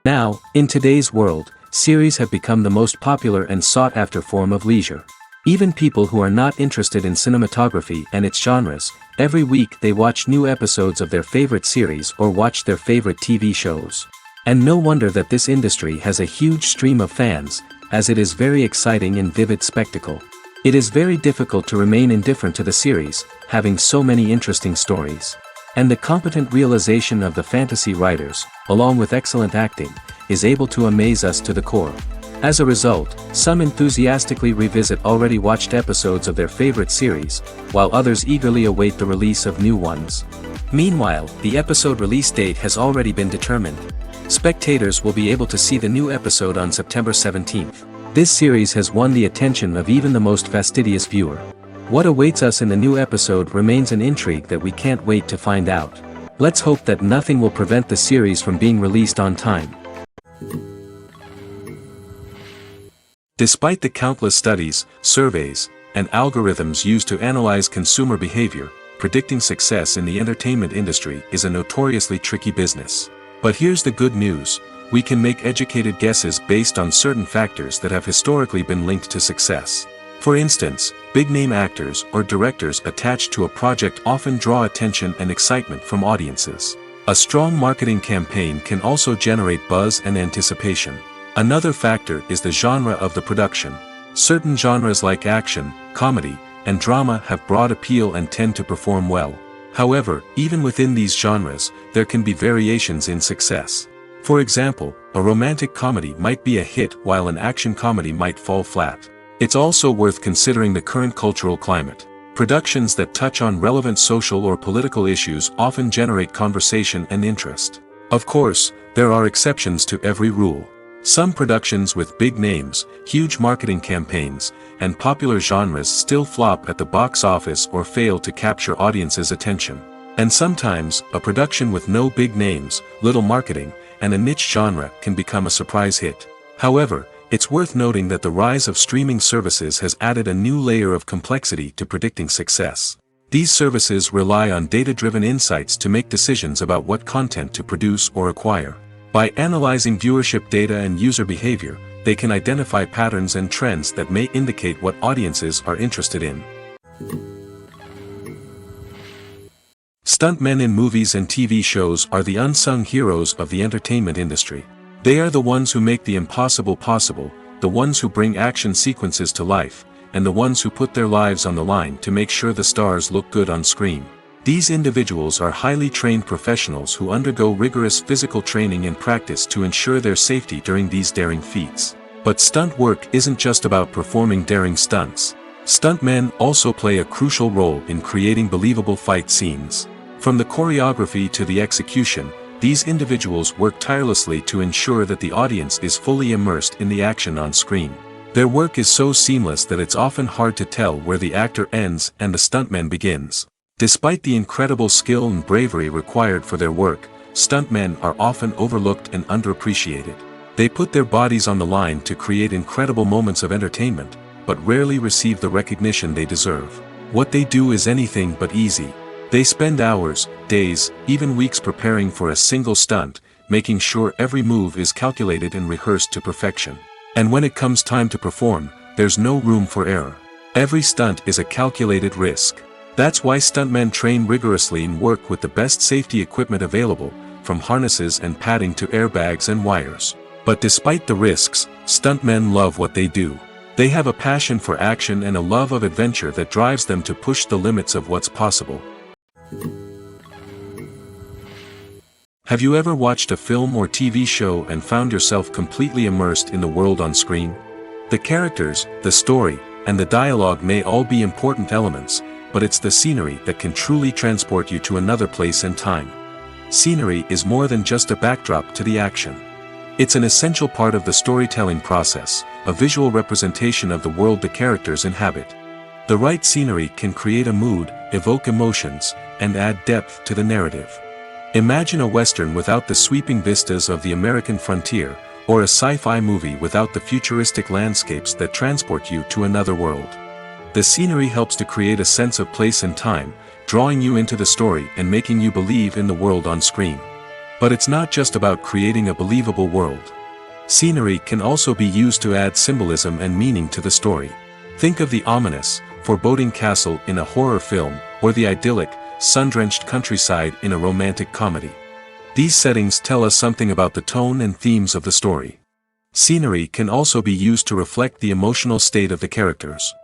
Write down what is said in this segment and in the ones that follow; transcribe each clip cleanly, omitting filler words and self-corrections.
Now, in today's world, series have become the most popular and sought-after form of leisure. Even people who are not interested in cinematography and its genres, every week they watch new episodes of their favorite series or watch their favorite TV shows. And no wonder that this industry has a huge stream of fans, as it is very exciting and vivid spectacle. It is very difficult to remain indifferent to the series, having so many interesting stories. And the competent realization of the fantasy writers, along with excellent acting, is able to amaze us to the core. As a result, some enthusiastically revisit already watched episodes of their favorite series, while others eagerly await the release of new ones. Meanwhile, the episode release date has already been determined. Spectators will be able to see the new episode on September 17th. This series has won the attention of even the most fastidious viewer. What awaits us in the new episode remains an intrigue that we can't wait to find out. Let's hope that nothing will prevent the series from being released on time. Despite the countless studies, surveys, and algorithms used to analyze consumer behavior, predicting success in the entertainment industry is a notoriously tricky business. But here's the good news: we can make educated guesses based on certain factors that have historically been linked to success. For instance, big-name actors or directors attached to a project often draw attention and excitement from audiences. A strong marketing campaign can also generate buzz and anticipation. Another factor is the genre of the production. Certain genres like action, comedy, and drama have broad appeal and tend to perform well. However, even within these genres, there can be variations in success. For example, a romantic comedy might be a hit while an action comedy might fall flat. It's also worth considering the current cultural climate. Productions that touch on relevant social or political issues often generate conversation and interest. Of course, there are exceptions to every rule. Some productions with big names, huge marketing campaigns, and popular genres still flop at the box office or fail to capture audiences' attention. And sometimes, a production with no big names, little marketing, and a niche genre can become a surprise hit. However, it's worth noting that the rise of streaming services has added a new layer of complexity to predicting success. These services rely on data-driven insights to make decisions about what content to produce or acquire. By analyzing viewership data and user behavior, they can identify patterns and trends that may indicate what audiences are interested in. Stuntmen in movies and TV shows are the unsung heroes of the entertainment industry. They are the ones who make the impossible possible, the ones who bring action sequences to life, and the ones who put their lives on the line to make sure the stars look good on screen. These individuals are highly trained professionals who undergo rigorous physical training and practice to ensure their safety during these daring feats. But stunt work isn't just about performing daring stunts. Stuntmen also play a crucial role in creating believable fight scenes. From the choreography to the execution, these individuals work tirelessly to ensure that the audience is fully immersed in the action on screen. Their work is so seamless that it's often hard to tell where the actor ends and the stuntman begins. Despite the incredible skill and bravery required for their work, stuntmen are often overlooked and underappreciated. They put their bodies on the line to create incredible moments of entertainment, but rarely receive the recognition they deserve. What they do is anything but easy. They spend hours, days, even weeks preparing for a single stunt, making sure every move is calculated and rehearsed to perfection. And when it comes time to perform, there's no room for error. Every stunt is a calculated risk. That's why stuntmen train rigorously and work with the best safety equipment available, from harnesses and padding to airbags and wires. But despite the risks, stuntmen love what they do. They have a passion for action and a love of adventure that drives them to push the limits of what's possible. Have you ever watched a film or TV show and found yourself completely immersed in the world on screen? The characters, the story, and the dialogue may all be important elements, but it's the scenery that can truly transport you to another place and time. Scenery is more than just a backdrop to the action. It's an essential part of the storytelling process, a visual representation of the world the characters inhabit. The right scenery can create a mood, evoke emotions, and add depth to the narrative. Imagine a Western without the sweeping vistas of the American frontier, or a sci-fi movie without the futuristic landscapes that transport you to another world. The scenery helps to create a sense of place and time, drawing you into the story and making you believe in the world on screen. But it's not just about creating a believable world. Scenery can also be used to add symbolism and meaning to the story. Think of the ominous, foreboding castle in a horror film, or the idyllic, sun-drenched countryside in a romantic comedy. These settings tell us something about the tone and themes of the story. Scenery can also be used to reflect the emotional state of the characters.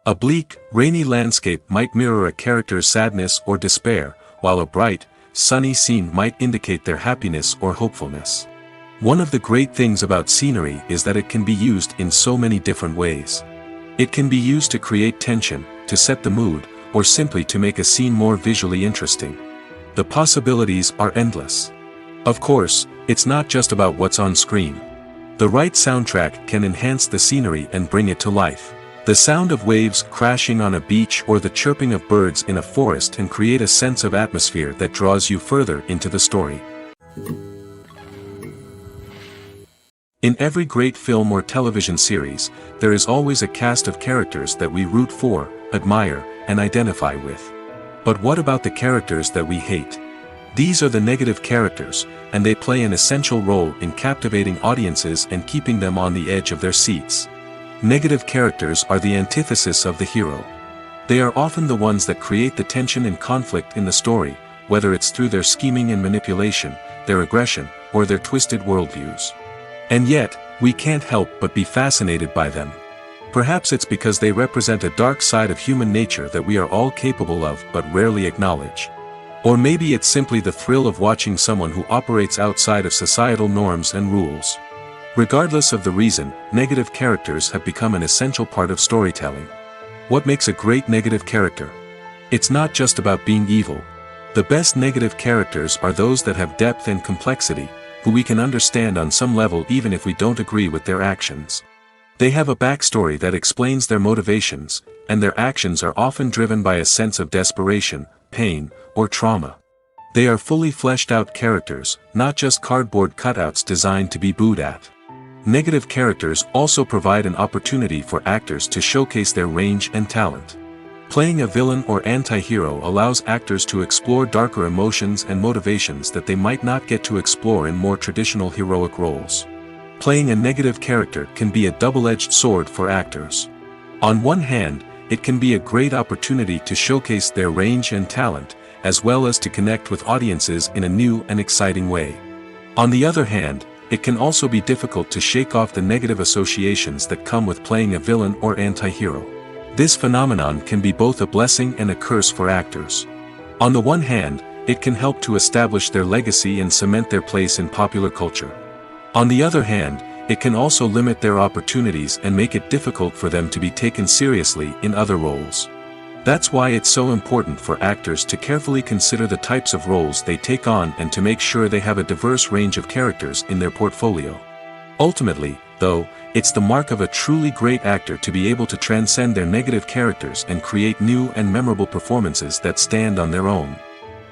A bleak, rainy landscape might mirror a character's sadness or despair, while a bright, sunny scene might indicate their happiness or hopefulness. One of the great things about scenery is that it can be used in so many different ways. It can be used to create tension, to set the mood, or simply to make a scene more visually interesting. The possibilities are endless. Of course, it's not just about what's on screen. The right soundtrack can enhance the scenery and bring it to life. The sound of waves crashing on a beach or the chirping of birds in a forest can create a sense of atmosphere that draws you further into the story. In every great film or television series, there is always a cast of characters that we root for, admire, and identify with. But what about the characters that we hate? These are the negative characters, and they play an essential role in captivating audiences and keeping them on the edge of their seats. Negative characters are the antithesis of the hero. They are often the ones that create the tension and conflict in the story, whether it's through their scheming and manipulation, their aggression, or their twisted worldviews. And yet, we can't help but be fascinated by them. Perhaps it's because they represent a dark side of human nature that we are all capable of but rarely acknowledge. Or maybe it's simply the thrill of watching someone who operates outside of societal norms and rules. Regardless of the reason, negative characters have become an essential part of storytelling. What makes a great negative character? It's not just about being evil. The best negative characters are those that have depth and complexity, who we can understand on some level even if we don't agree with their actions. They have a backstory that explains their motivations, and their actions are often driven by a sense of desperation, pain, or trauma. They are fully fleshed out characters, not just cardboard cutouts designed to be booed at. Negative characters also provide an opportunity for actors to showcase their range and talent. Playing a villain or anti-hero allows actors to explore darker emotions and motivations that they might not get to explore in more traditional heroic roles. Playing a negative character can be a double-edged sword for actors. On one hand, it can be a great opportunity to showcase their range and talent, as well as to connect with audiences in a new and exciting way. On the other hand, it can also be difficult to shake off the negative associations that come with playing a villain or anti-hero. This phenomenon can be both a blessing and a curse for actors. On the one hand, it can help to establish their legacy and cement their place in popular culture. On the other hand, it can also limit their opportunities and make it difficult for them to be taken seriously in other roles. That's why it's so important for actors to carefully consider the types of roles they take on and to make sure they have a diverse range of characters in their portfolio. Ultimately, though, it's the mark of a truly great actor to be able to transcend their negative characters and create new and memorable performances that stand on their own.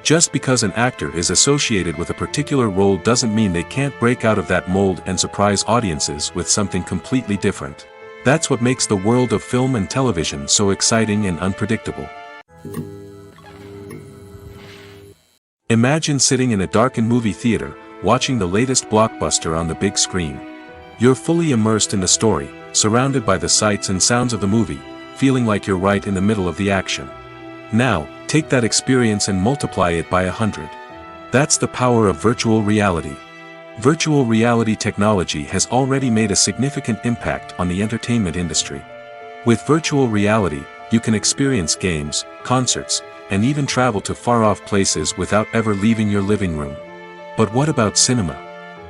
Just because an actor is associated with a particular role doesn't mean they can't break out of that mold and surprise audiences with something completely different. That's what makes the world of film and television so exciting and unpredictable. Imagine sitting in a darkened movie theater, watching the latest blockbuster on the big screen. You're fully immersed in the story, surrounded by the sights and sounds of the movie, feeling like you're right in the middle of the action. Now, take that experience and multiply it by 100. That's the power of virtual reality. Virtual reality technology has already made a significant impact on the entertainment industry. With virtual reality, you can experience games, concerts, and even travel to far-off places without ever leaving your living room. But what about cinema?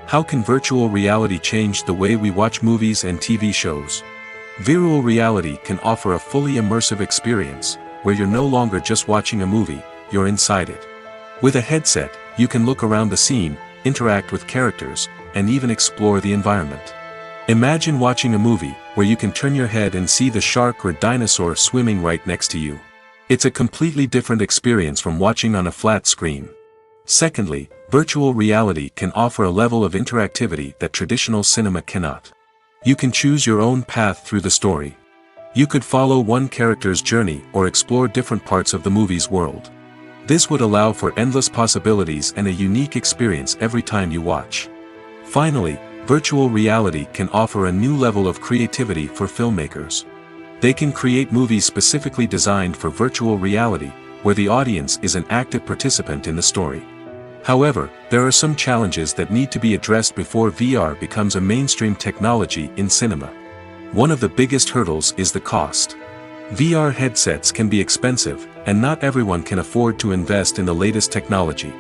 How can virtual reality change the way we watch movies and TV shows? Virtual reality can offer a fully immersive experience, where you're no longer just watching a movie, you're inside it. With a headset, you can look around the scene, interact with characters, and even explore the environment. Imagine watching a movie where you can turn your head and see the shark or dinosaur swimming right next to you. It's a completely different experience from watching on a flat screen. Secondly, virtual reality can offer a level of interactivity that traditional cinema cannot. You can choose your own path through the story. You could follow one character's journey or explore different parts of the movie's world. This would allow for endless possibilities and a unique experience every time you watch. Finally, virtual reality can offer a new level of creativity for filmmakers. They can create movies specifically designed for virtual reality, where the audience is an active participant in the story. However, there are some challenges that need to be addressed before VR becomes a mainstream technology in cinema. One of the biggest hurdles is the cost. VR headsets can be expensive, and not everyone can afford to invest in the latest technology.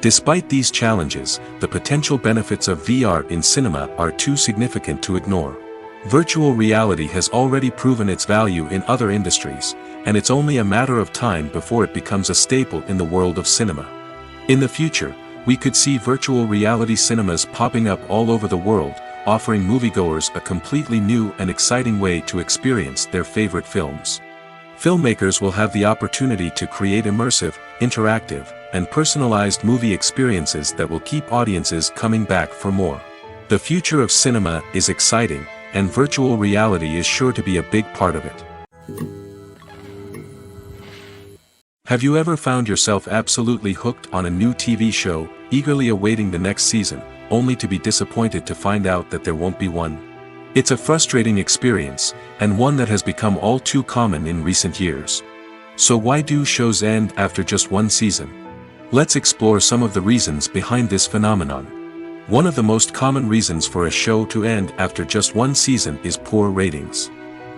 Despite these challenges, the potential benefits of VR in cinema are too significant to ignore. Virtual reality has already proven its value in other industries, and it's only a matter of time before it becomes a staple in the world of cinema. In the future, we could see virtual reality cinemas popping up all over the world, offering moviegoers a completely new and exciting way to experience their favorite films. Filmmakers will have the opportunity to create immersive, interactive, and personalized movie experiences that will keep audiences coming back for more. The future of cinema is exciting, and virtual reality is sure to be a big part of it. Have you ever found yourself absolutely hooked on a new TV show, eagerly awaiting the next season, only to be disappointed to find out that there won't be one? It's a frustrating experience, and one that has become all too common in recent years. So why do shows end after just one season? Let's explore some of the reasons behind this phenomenon. One of the most common reasons for a show to end after just one season is poor ratings.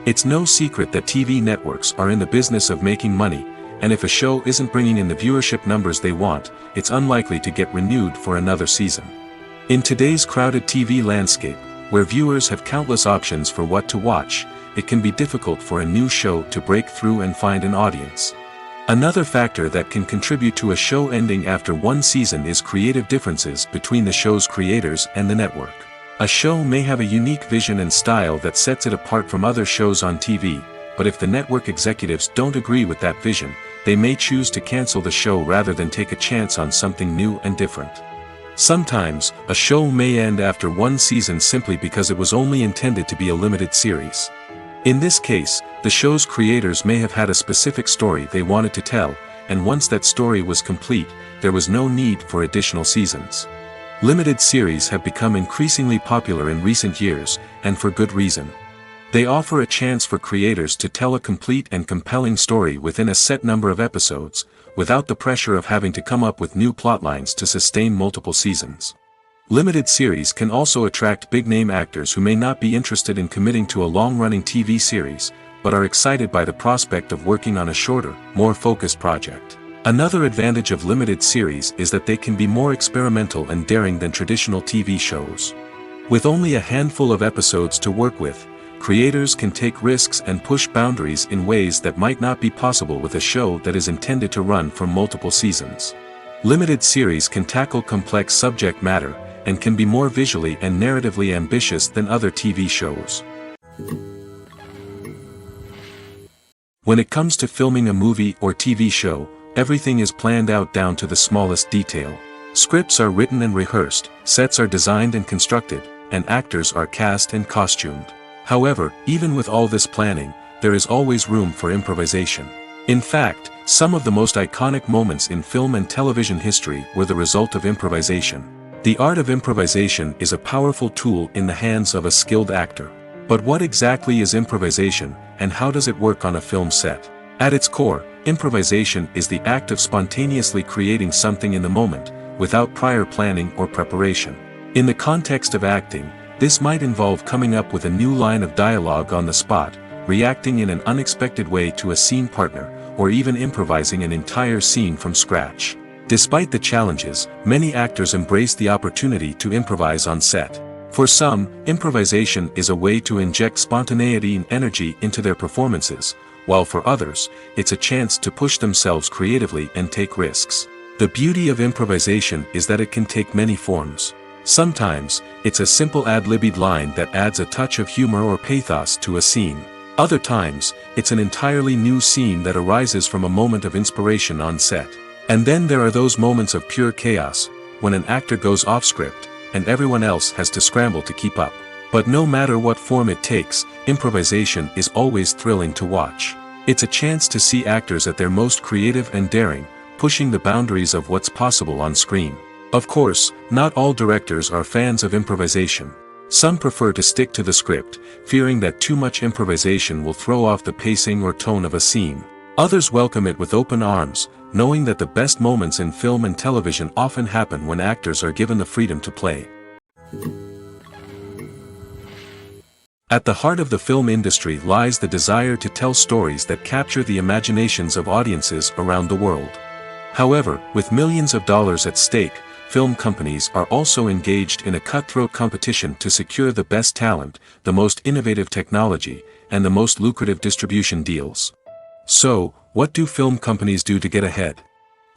It's no secret that TV networks are in the business of making money, and if a show isn't bringing in the viewership numbers they want, it's unlikely to get renewed for another season. In today's crowded TV landscape, where viewers have countless options for what to watch, it can be difficult for a new show to break through and find an audience. Another factor that can contribute to a show ending after one season is creative differences between the show's creators and the network. A show may have a unique vision and style that sets it apart from other shows on TV, but if the network executives don't agree with that vision, they may choose to cancel the show rather than take a chance on something new and different. Sometimes, a show may end after one season simply because it was only intended to be a limited series. In this case, the show's creators may have had a specific story they wanted to tell, and once that story was complete, there was no need for additional seasons. Limited series have become increasingly popular in recent years, and for good reason. They offer a chance for creators to tell a complete and compelling story within a set number of episodes, without the pressure of having to come up with new plotlines to sustain multiple seasons. Limited series can also attract big-name actors who may not be interested in committing to a long-running TV series, but are excited by the prospect of working on a shorter, more focused project. Another advantage of limited series is that they can be more experimental and daring than traditional TV shows. With only a handful of episodes to work with, creators can take risks and push boundaries in ways that might not be possible with a show that is intended to run for multiple seasons. Limited series can tackle complex subject matter, and can be more visually and narratively ambitious than other TV shows. When it comes to filming a movie or TV show, everything is planned out down to the smallest detail. Scripts are written and rehearsed, sets are designed and constructed, and actors are cast and costumed. However, even with all this planning, there is always room for improvisation. In fact, some of the most iconic moments in film and television history were the result of improvisation. The art of improvisation is a powerful tool in the hands of a skilled actor. But what exactly is improvisation, and how does it work on a film set? At its core, improvisation is the act of spontaneously creating something in the moment, without prior planning or preparation. In the context of acting, this might involve coming up with a new line of dialogue on the spot, reacting in an unexpected way to a scene partner, or even improvising an entire scene from scratch. Despite the challenges, many actors embrace the opportunity to improvise on set. For some, improvisation is a way to inject spontaneity and energy into their performances, while for others, it's a chance to push themselves creatively and take risks. The beauty of improvisation is that it can take many forms. Sometimes, it's a simple ad-libbed line that adds a touch of humor or pathos to a scene. Other times, it's an entirely new scene that arises from a moment of inspiration on set. And then there are those moments of pure chaos, when an actor goes off script, and everyone else has to scramble to keep up. But no matter what form it takes, improvisation is always thrilling to watch. It's a chance to see actors at their most creative and daring, pushing the boundaries of what's possible on screen. Of course, not all directors are fans of improvisation. Some prefer to stick to the script, fearing that too much improvisation will throw off the pacing or tone of a scene. Others welcome it with open arms, knowing that the best moments in film and television often happen when actors are given the freedom to play. At the heart of the film industry lies the desire to tell stories that capture the imaginations of audiences around the world. However, with millions of dollars at stake, film companies are also engaged in a cutthroat competition to secure the best talent, the most innovative technology, and the most lucrative distribution deals. So, what do film companies do to get ahead?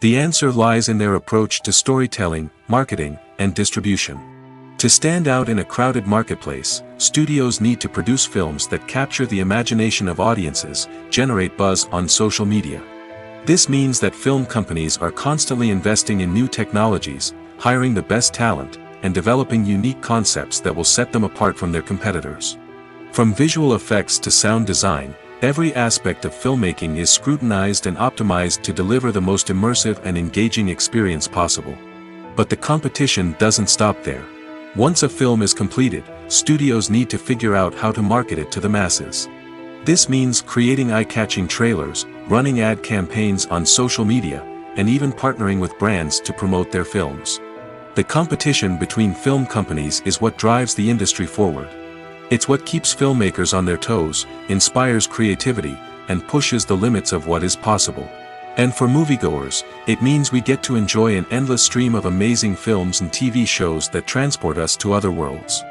The answer lies in their approach to storytelling, marketing, and distribution. To stand out in a crowded marketplace, studios need to produce films that capture the imagination of audiences, generate buzz on social media. This means that film companies are constantly investing in new technologies, hiring the best talent, and developing unique concepts that will set them apart from their competitors. From visual effects to sound design, every aspect of filmmaking is scrutinized and optimized to deliver the most immersive and engaging experience possible. But the competition doesn't stop there. Once a film is completed, studios need to figure out how to market it to the masses. This means creating eye-catching trailers, running ad campaigns on social media, and even partnering with brands to promote their films. The competition between film companies is what drives the industry forward. It's what keeps filmmakers on their toes, inspires creativity, and pushes the limits of what is possible. And for moviegoers, it means we get to enjoy an endless stream of amazing films and TV shows that transport us to other worlds.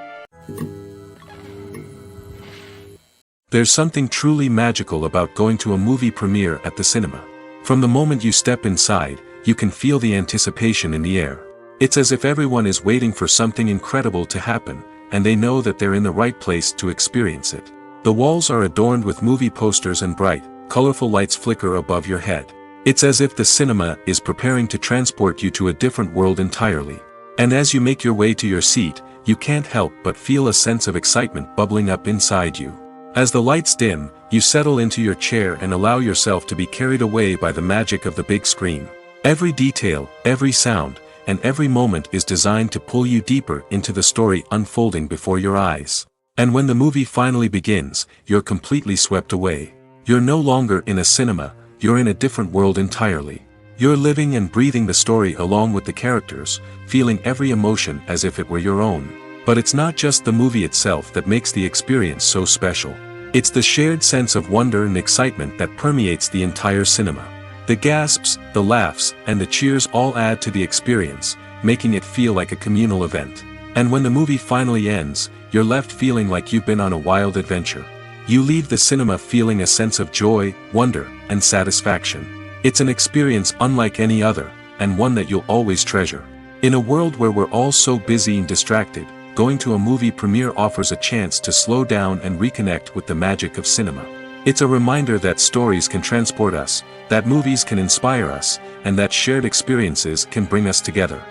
There's something truly magical about going to a movie premiere at the cinema. From the moment you step inside, you can feel the anticipation in the air. It's as if everyone is waiting for something incredible to happen, and they know that they're in the right place to experience it. The walls are adorned with movie posters and bright, colorful lights flicker above your head. It's as if the cinema is preparing to transport you to a different world entirely. And as you make your way to your seat, you can't help but feel a sense of excitement bubbling up inside you. As the lights dim, you settle into your chair and allow yourself to be carried away by the magic of the big screen. Every detail, every sound, and every moment is designed to pull you deeper into the story unfolding before your eyes. And when the movie finally begins, you're completely swept away. You're no longer in a cinema, you're in a different world entirely. You're living and breathing the story along with the characters, feeling every emotion as if it were your own. But it's not just the movie itself that makes the experience so special. It's the shared sense of wonder and excitement that permeates the entire cinema. The gasps, the laughs, and the cheers all add to the experience, making it feel like a communal event. And when the movie finally ends, you're left feeling like you've been on a wild adventure. You leave the cinema feeling a sense of joy, wonder, and satisfaction. It's an experience unlike any other, and one that you'll always treasure. In a world where we're all so busy and distracted, going to a movie premiere offers a chance to slow down and reconnect with the magic of cinema. It's a reminder that stories can transport us, that movies can inspire us, and that shared experiences can bring us together.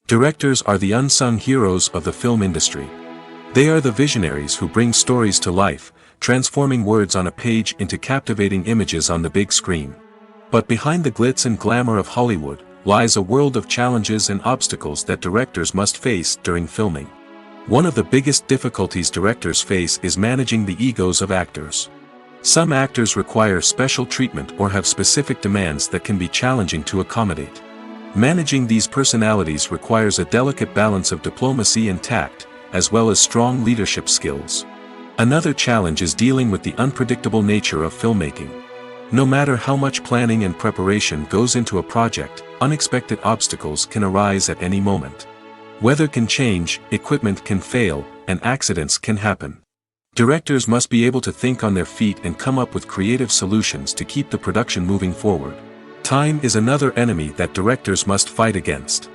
Directors are the unsung heroes of the film industry. They are the visionaries who bring stories to life, transforming words on a page into captivating images on the big screen. But behind the glitz and glamour of Hollywood, lies a world of challenges and obstacles that directors must face during filming. One of the biggest difficulties directors face is managing the egos of actors. Some actors require special treatment or have specific demands that can be challenging to accommodate. Managing these personalities requires a delicate balance of diplomacy and tact, as well as strong leadership skills. Another challenge is dealing with the unpredictable nature of filmmaking. No matter how much planning and preparation goes into a project, unexpected obstacles can arise at any moment. Weather can change, equipment can fail, and accidents can happen. Directors must be able to think on their feet and come up with creative solutions to keep the production moving forward. Time is another enemy that directors must fight against.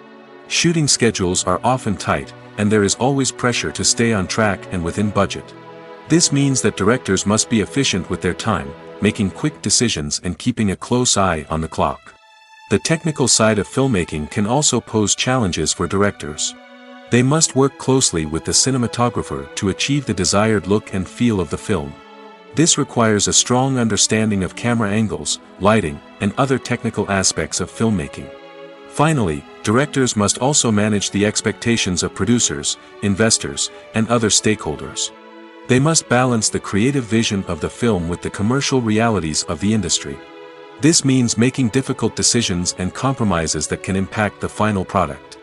Shooting schedules are often tight, and there is always pressure to stay on track and within budget. This means that directors must be efficient with their time, making quick decisions and keeping a close eye on the clock. The technical side of filmmaking can also pose challenges for directors. They must work closely with the cinematographer to achieve the desired look and feel of the film. This requires a strong understanding of camera angles, lighting, and other technical aspects of filmmaking. Finally, directors must also manage the expectations of producers, investors, and other stakeholders. They must balance the creative vision of the film with the commercial realities of the industry. This means making difficult decisions and compromises that can impact the final product.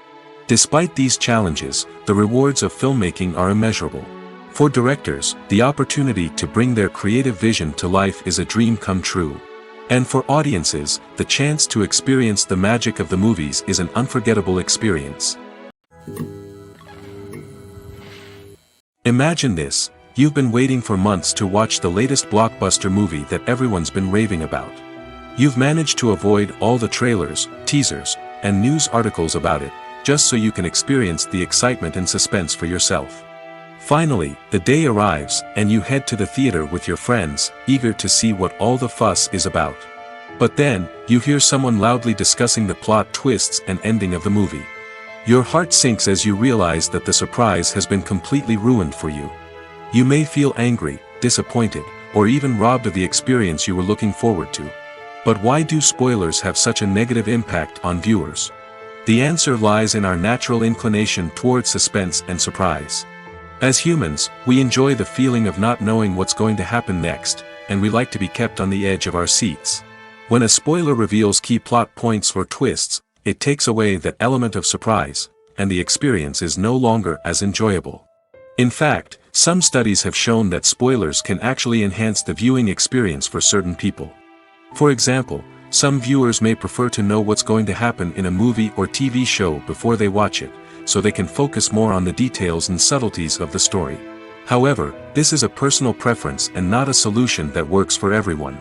Despite these challenges, the rewards of filmmaking are immeasurable. For directors, the opportunity to bring their creative vision to life is a dream come true. And for audiences, the chance to experience the magic of the movies is an unforgettable experience. Imagine this: you've been waiting for months to watch the latest blockbuster movie that everyone's been raving about. You've managed to avoid all the trailers, teasers, and news articles about it, just so you can experience the excitement and suspense for yourself. Finally, the day arrives, and you head to the theater with your friends, eager to see what all the fuss is about. But then, you hear someone loudly discussing the plot twists and ending of the movie. Your heart sinks as you realize that the surprise has been completely ruined for you. You may feel angry, disappointed, or even robbed of the experience you were looking forward to. But why do spoilers have such a negative impact on viewers? The answer lies in our natural inclination toward suspense and surprise. As humans, we enjoy the feeling of not knowing what's going to happen next, and we like to be kept on the edge of our seats. When a spoiler reveals key plot points or twists, it takes away that element of surprise, and the experience is no longer as enjoyable. In fact, some studies have shown that spoilers can actually enhance the viewing experience for certain people. For example, some viewers may prefer to know what's going to happen in a movie or TV show before they watch it, so they can focus more on the details and subtleties of the story. However, this is a personal preference and not a solution that works for everyone.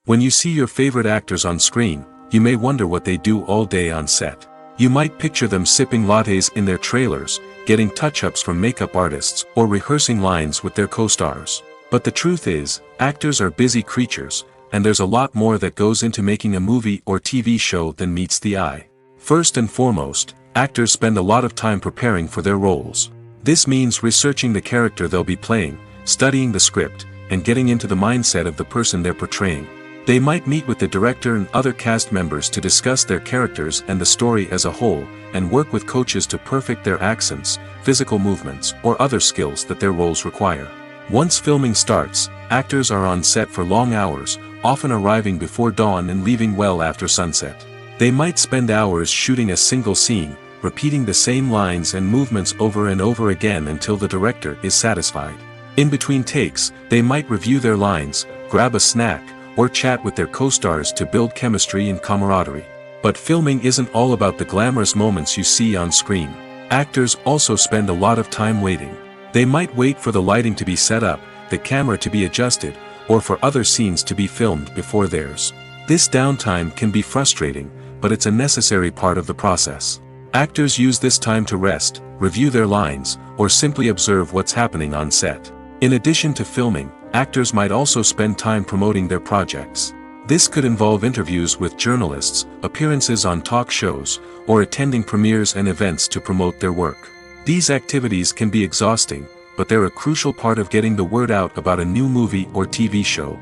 When you see your favorite actors on screen, you may wonder what they do all day on set. You might picture them sipping lattes in their trailers, getting touch-ups from makeup artists, or rehearsing lines with their co-stars. But the truth is, actors are busy creatures, and there's a lot more that goes into making a movie or TV show than meets the eye. First and foremost, actors spend a lot of time preparing for their roles. This means researching the character they'll be playing, studying the script, and getting into the mindset of the person they're portraying. They might meet with the director and other cast members to discuss their characters and the story as a whole, and work with coaches to perfect their accents, physical movements, or other skills that their roles require. Once filming starts, actors are on set for long hours, often arriving before dawn and leaving well after sunset. They might spend hours shooting a single scene, repeating the same lines and movements over and over again until the director is satisfied. In between takes, they might review their lines, grab a snack, or chat with their co-stars to build chemistry and camaraderie. But filming isn't all about the glamorous moments you see on screen. Actors also spend a lot of time waiting. They might wait for the lighting to be set up, the camera to be adjusted, or for other scenes to be filmed before theirs. This downtime can be frustrating, but it's a necessary part of the process. Actors use this time to rest, review their lines, or simply observe what's happening on set. In addition to filming, actors might also spend time promoting their projects. This could involve interviews with journalists, appearances on talk shows, or attending premieres and events to promote their work. These activities can be exhausting, but they're a crucial part of getting the word out about a new movie or TV show.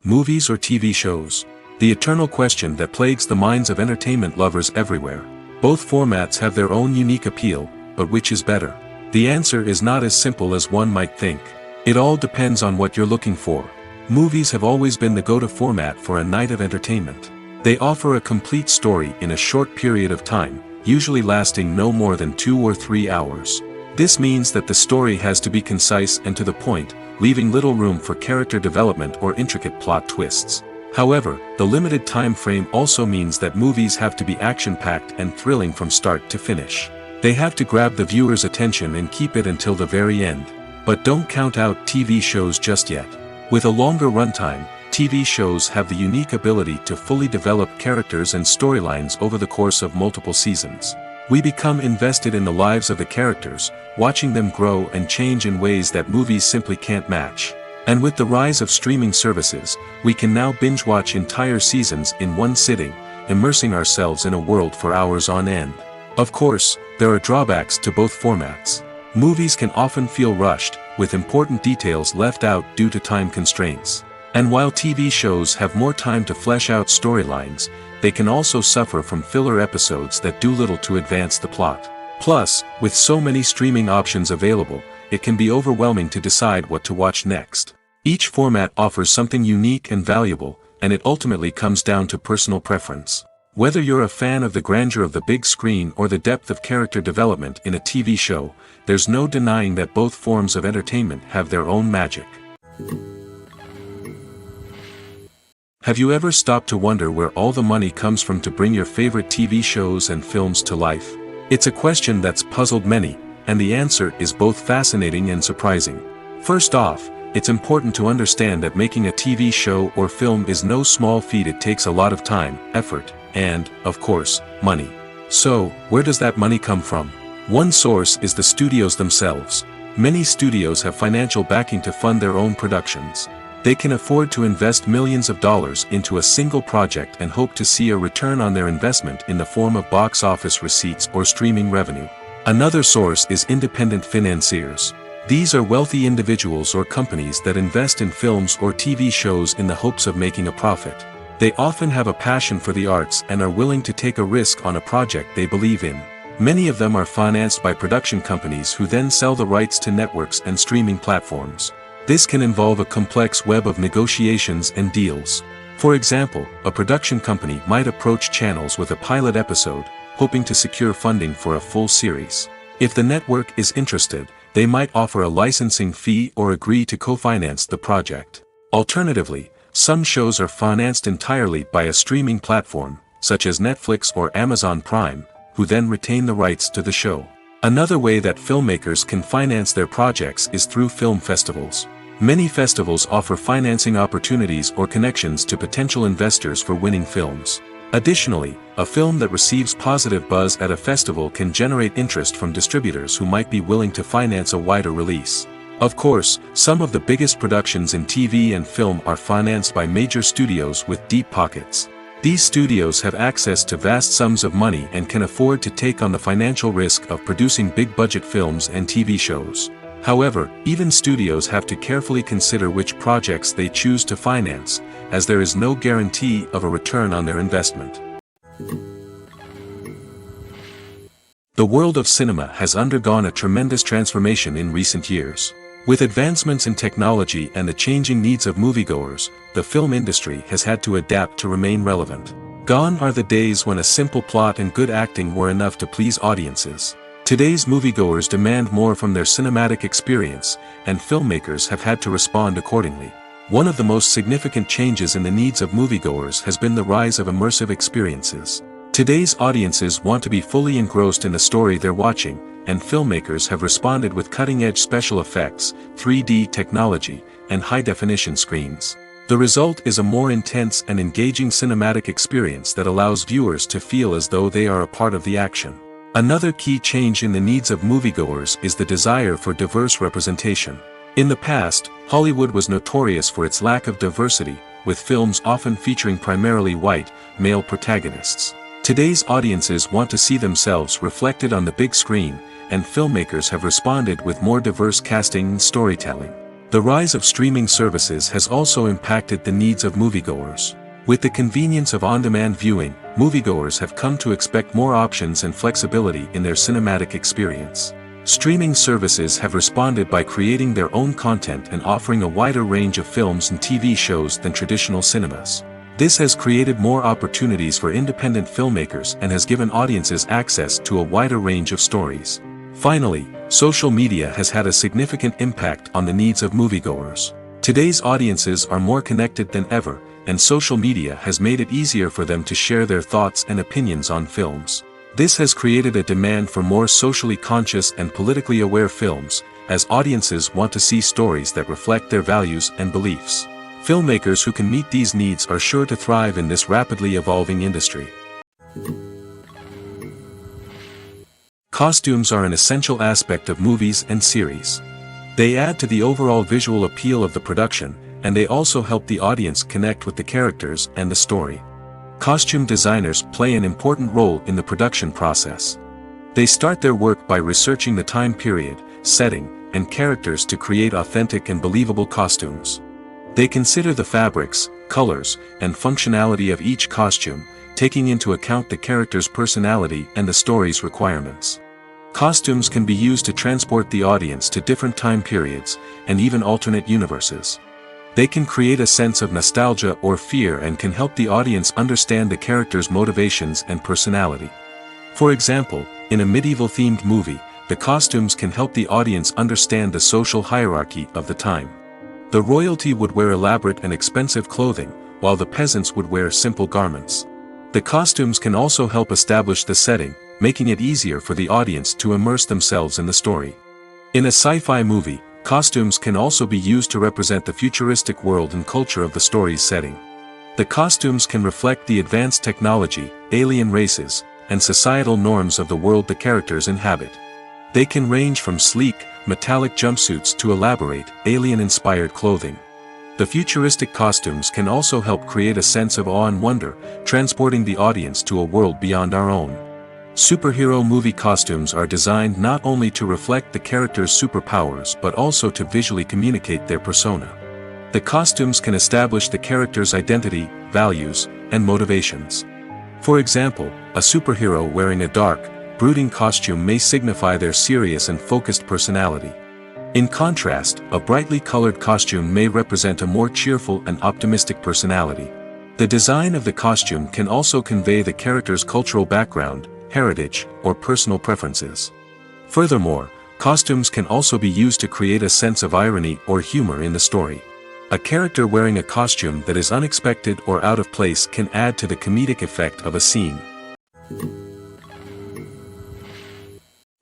Movies or TV shows? The eternal question that plagues the minds of entertainment lovers everywhere. Both formats have their own unique appeal, but which is better? The answer is not as simple as one might think. It all depends on what you're looking for. Movies have always been the go-to format for a night of entertainment. They offer a complete story in a short period of time, usually lasting no more than 2 or 3 hours. This means that the story has to be concise and to the point, leaving little room for character development or intricate plot twists. However, the limited time frame also means that movies have to be action-packed and thrilling from start to finish. They have to grab the viewer's attention and keep it until the very end. But don't count out TV shows just yet. With a longer runtime, TV shows have the unique ability to fully develop characters and storylines over the course of multiple seasons. We become invested in the lives of the characters, watching them grow and change in ways that movies simply can't match. And with the rise of streaming services, we can now binge-watch entire seasons in one sitting, immersing ourselves in a world for hours on end. Of course, there are drawbacks to both formats. Movies can often feel rushed, with important details left out due to time constraints. And while TV shows have more time to flesh out storylines, they can also suffer from filler episodes that do little to advance the plot. Plus, with so many streaming options available, it can be overwhelming to decide what to watch next. Each format offers something unique and valuable, and it ultimately comes down to personal preference. Whether you're a fan of the grandeur of the big screen or the depth of character development in a TV show, there's no denying that both forms of entertainment have their own magic. Have you ever stopped to wonder where all the money comes from to bring your favorite TV shows and films to life? It's a question that's puzzled many, and the answer is both fascinating and surprising. First off, it's important to understand that making a TV show or film is no small feat. It takes a lot of time, effort, and, of course, money. So, where does that money come from? One source is the studios themselves. Many studios have financial backing to fund their own productions. They can afford to invest millions of dollars into a single project and hope to see a return on their investment in the form of box office receipts or streaming revenue. Another source is independent financiers. These are wealthy individuals or companies that invest in films or TV shows in the hopes of making a profit. They often have a passion for the arts and are willing to take a risk on a project they believe in. Many of them are financed by production companies who then sell the rights to networks and streaming platforms. This can involve a complex web of negotiations and deals. For example, a production company might approach channels with a pilot episode, hoping to secure funding for a full series. If the network is interested, they might offer a licensing fee or agree to co-finance the project. Alternatively, some shows are financed entirely by a streaming platform, such as Netflix or Amazon Prime, who then retain the rights to the show. Another way that filmmakers can finance their projects is through film festivals. Many festivals offer financing opportunities or connections to potential investors for winning films. Additionally, a film that receives positive buzz at a festival can generate interest from distributors who might be willing to finance a wider release. Of course, some of the biggest productions in TV and film are financed by major studios with deep pockets. These studios have access to vast sums of money and can afford to take on the financial risk of producing big-budget films and TV shows. However, even studios have to carefully consider which projects they choose to finance, as there is no guarantee of a return on their investment. The world of cinema has undergone a tremendous transformation in recent years. With advancements in technology and the changing needs of moviegoers, the film industry has had to adapt to remain relevant. Gone are the days when a simple plot and good acting were enough to please audiences. Today's moviegoers demand more from their cinematic experience, and filmmakers have had to respond accordingly. One of the most significant changes in the needs of moviegoers has been the rise of immersive experiences. Today's audiences want to be fully engrossed in the story they're watching, and filmmakers have responded with cutting-edge special effects, 3D technology, and high-definition screens. The result is a more intense and engaging cinematic experience that allows viewers to feel as though they are a part of the action. Another key change in the needs of moviegoers is the desire for diverse representation. In the past, Hollywood was notorious for its lack of diversity, with films often featuring primarily white, male protagonists. Today's audiences want to see themselves reflected on the big screen, and filmmakers have responded with more diverse casting and storytelling. The rise of streaming services has also impacted the needs of moviegoers. With the convenience of on-demand viewing, moviegoers have come to expect more options and flexibility in their cinematic experience. Streaming services have responded by creating their own content and offering a wider range of films and TV shows than traditional cinemas. This has created more opportunities for independent filmmakers and has given audiences access to a wider range of stories. Finally, social media has had a significant impact on the needs of moviegoers. Today's audiences are more connected than ever, and social media has made it easier for them to share their thoughts and opinions on films. This has created a demand for more socially conscious and politically aware films, as audiences want to see stories that reflect their values and beliefs. Filmmakers who can meet these needs are sure to thrive in this rapidly evolving industry. Costumes are an essential aspect of movies and series. They add to the overall visual appeal of the production, and they also help the audience connect with the characters and the story. Costume designers play an important role in the production process. They start their work by researching the time period, setting, and characters to create authentic and believable costumes. They consider the fabrics, colors, and functionality of each costume, taking into account the character's personality and the story's requirements. Costumes can be used to transport the audience to different time periods, and even alternate universes. They can create a sense of nostalgia or fear and can help the audience understand the character's motivations and personality. For example, in a medieval-themed movie, the costumes can help the audience understand the social hierarchy of the time. The royalty would wear elaborate and expensive clothing, while the peasants would wear simple garments. The costumes can also help establish the setting, making it easier for the audience to immerse themselves in the story. In a sci-fi movie, costumes can also be used to represent the futuristic world and culture of the story's setting. The costumes can reflect the advanced technology, alien races, and societal norms of the world the characters inhabit. They can range from sleek, metallic jumpsuits to elaborate, alien-inspired clothing. The futuristic costumes can also help create a sense of awe and wonder, transporting the audience to a world beyond our own. Superhero movie costumes are designed not only to reflect the character's superpowers but also to visually communicate their persona. The costumes can establish the character's identity, values, and motivations. For example, a superhero wearing a dark, brooding costume may signify their serious and focused personality. In contrast, a brightly colored costume may represent a more cheerful and optimistic personality. The design of the costume can also convey the character's cultural background, heritage, or personal preferences. Furthermore, costumes can also be used to create a sense of irony or humor in the story. A character wearing a costume that is unexpected or out of place can add to the comedic effect of a scene.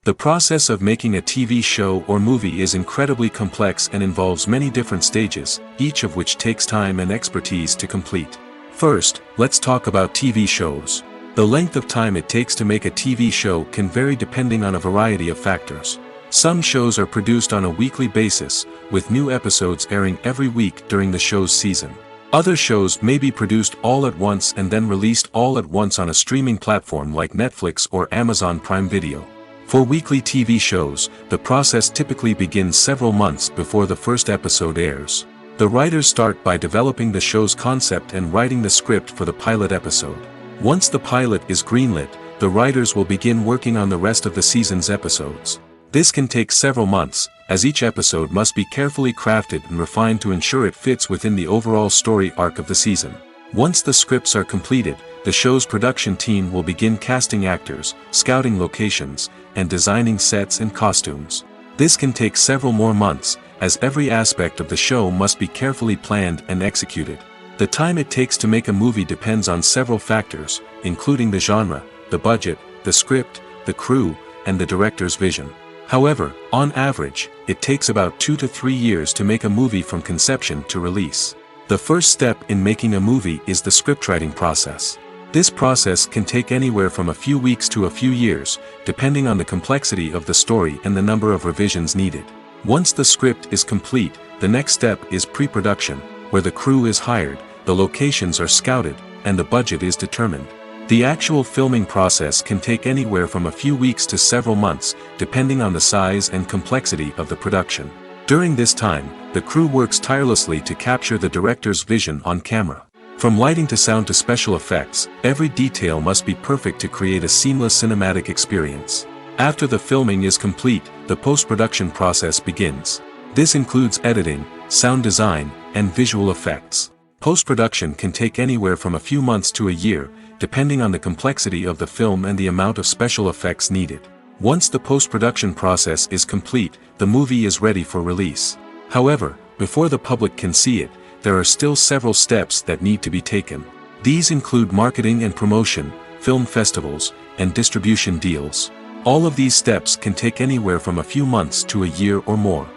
The process of making a TV show or movie is incredibly complex and involves many different stages, each of which takes time and expertise to complete. First, let's talk about TV shows. The length of time it takes to make a TV show can vary depending on a variety of factors. Some shows are produced on a weekly basis, with new episodes airing every week during the show's season. Other shows may be produced all at once and then released all at once on a streaming platform like Netflix or Amazon Prime Video. For weekly TV shows, the process typically begins several months before the first episode airs. The writers start by developing the show's concept and writing the script for the pilot episode. Once the pilot is greenlit, the writers will begin working on the rest of the season's episodes. This can take several months, as each episode must be carefully crafted and refined to ensure it fits within the overall story arc of the season. Once the scripts are completed, the show's production team will begin casting actors, scouting locations, and designing sets and costumes. This can take several more months, as every aspect of the show must be carefully planned and executed. The time it takes to make a movie depends on several factors, including the genre, the budget, the script, the crew, and the director's vision. However, on average, it takes about 2 to 3 years to make a movie from conception to release. The first step in making a movie is the scriptwriting process. This process can take anywhere from a few weeks to a few years, depending on the complexity of the story and the number of revisions needed. Once the script is complete, the next step is pre-production, where the crew is hired, the locations are scouted, and the budget is determined. The actual filming process can take anywhere from a few weeks to several months, depending on the size and complexity of the production. During this time, the crew works tirelessly to capture the director's vision on camera. From lighting to sound to special effects, every detail must be perfect to create a seamless cinematic experience. After the filming is complete, the post-production process begins. This includes editing, sound design, and visual effects. Post-production can take anywhere from a few months to a year, depending on the complexity of the film and the amount of special effects needed. Once the post-production process is complete, the movie is ready for release. However, before the public can see it, there are still several steps that need to be taken. These include marketing and promotion, film festivals, and distribution deals. All of these steps can take anywhere from a few months to a year or more.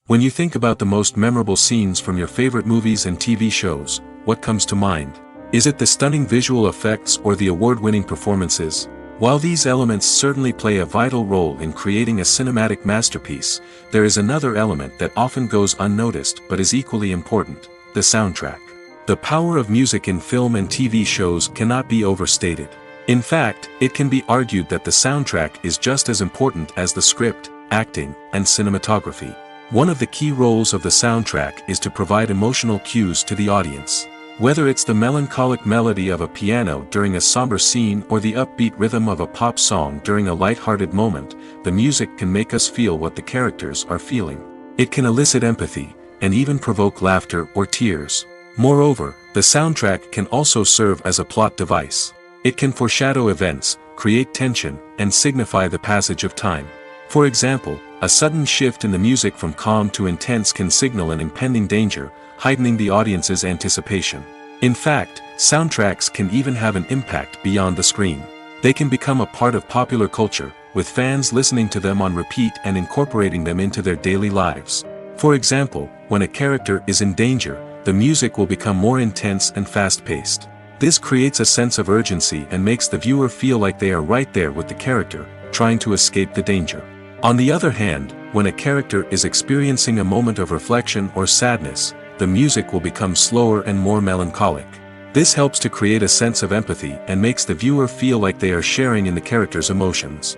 When you think about the most memorable scenes from your favorite movies and TV shows, what comes to mind? Is it the stunning visual effects or the award-winning performances? While these elements certainly play a vital role in creating a cinematic masterpiece, there is another element that often goes unnoticed but is equally important: the soundtrack. The power of music in film and TV shows cannot be overstated. In fact, it can be argued that the soundtrack is just as important as the script, acting, and cinematography. One of the key roles of the soundtrack is to provide emotional cues to the audience. Whether it's the melancholic melody of a piano during a somber scene or the upbeat rhythm of a pop song during a light-hearted moment, the music can make us feel what the characters are feeling. It can elicit empathy, and even provoke laughter or tears. Moreover, the soundtrack can also serve as a plot device. It can foreshadow events, create tension, and signify the passage of time. For example, a sudden shift in the music from calm to intense can signal an impending danger, heightening the audience's anticipation. In fact, soundtracks can even have an impact beyond the screen. They can become a part of popular culture, with fans listening to them on repeat and incorporating them into their daily lives. For example, when a character is in danger, the music will become more intense and fast-paced. This creates a sense of urgency and makes the viewer feel like they are right there with the character, trying to escape the danger. On the other hand, when a character is experiencing a moment of reflection or sadness, the music will become slower and more melancholic. This helps to create a sense of empathy and makes the viewer feel like they are sharing in the character's emotions.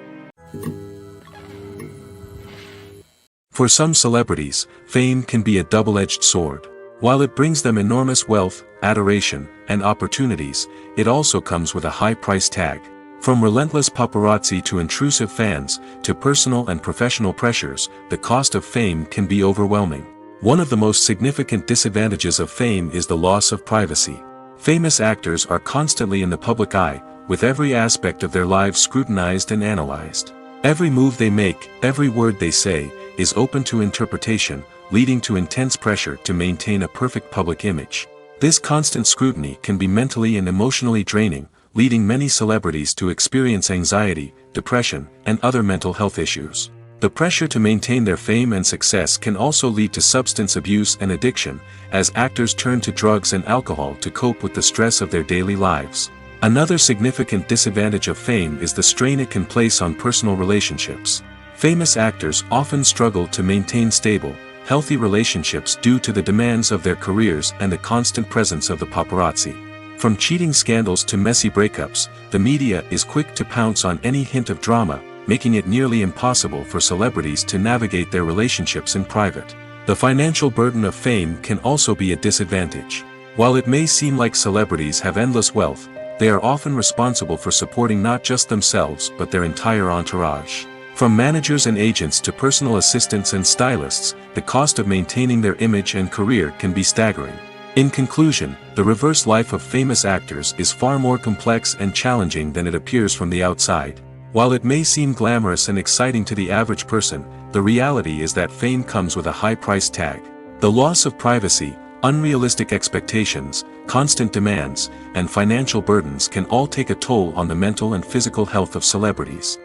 For some celebrities, fame can be a double-edged sword. While it brings them enormous wealth, adoration, and opportunities, it also comes with a high price tag. From relentless paparazzi to intrusive fans, to personal and professional pressures, the cost of fame can be overwhelming. One of the most significant disadvantages of fame is the loss of privacy. Famous actors are constantly in the public eye, with every aspect of their lives scrutinized and analyzed. Every move they make, every word they say, is open to interpretation, leading to intense pressure to maintain a perfect public image. This constant scrutiny can be mentally and emotionally draining, leading many celebrities to experience anxiety, depression, and other mental health issues. The pressure to maintain their fame and success can also lead to substance abuse and addiction, as actors turn to drugs and alcohol to cope with the stress of their daily lives. Another significant disadvantage of fame is the strain it can place on personal relationships. Famous actors often struggle to maintain stable, healthy relationships due to the demands of their careers and the constant presence of the paparazzi. From cheating scandals to messy breakups, the media is quick to pounce on any hint of drama, making it nearly impossible for celebrities to navigate their relationships in private. The financial burden of fame can also be a disadvantage. While it may seem like celebrities have endless wealth, they are often responsible for supporting not just themselves but their entire entourage. From managers and agents to personal assistants and stylists, the cost of maintaining their image and career can be staggering. In conclusion, the reverse life of famous actors is far more complex and challenging than it appears from the outside. While it may seem glamorous and exciting to the average person, the reality is that fame comes with a high price tag. The loss of privacy, unrealistic expectations, constant demands, and financial burdens can all take a toll on the mental and physical health of celebrities.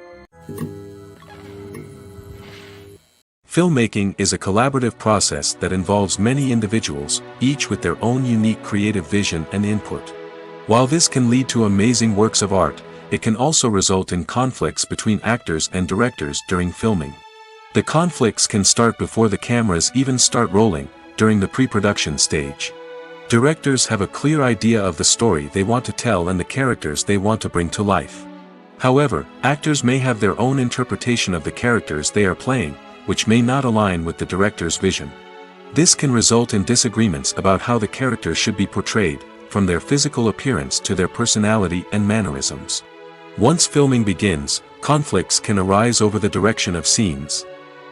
Filmmaking is a collaborative process that involves many individuals, each with their own unique creative vision and input. While this can lead to amazing works of art, it can also result in conflicts between actors and directors during filming. The conflicts can start before the cameras even start rolling, during the pre-production stage. Directors have a clear idea of the story they want to tell and the characters they want to bring to life. However, actors may have their own interpretation of the characters they are playing, which may not align with the director's vision. This can result in disagreements about how the character should be portrayed, from their physical appearance to their personality and mannerisms. Once filming begins, conflicts can arise over the direction of scenes.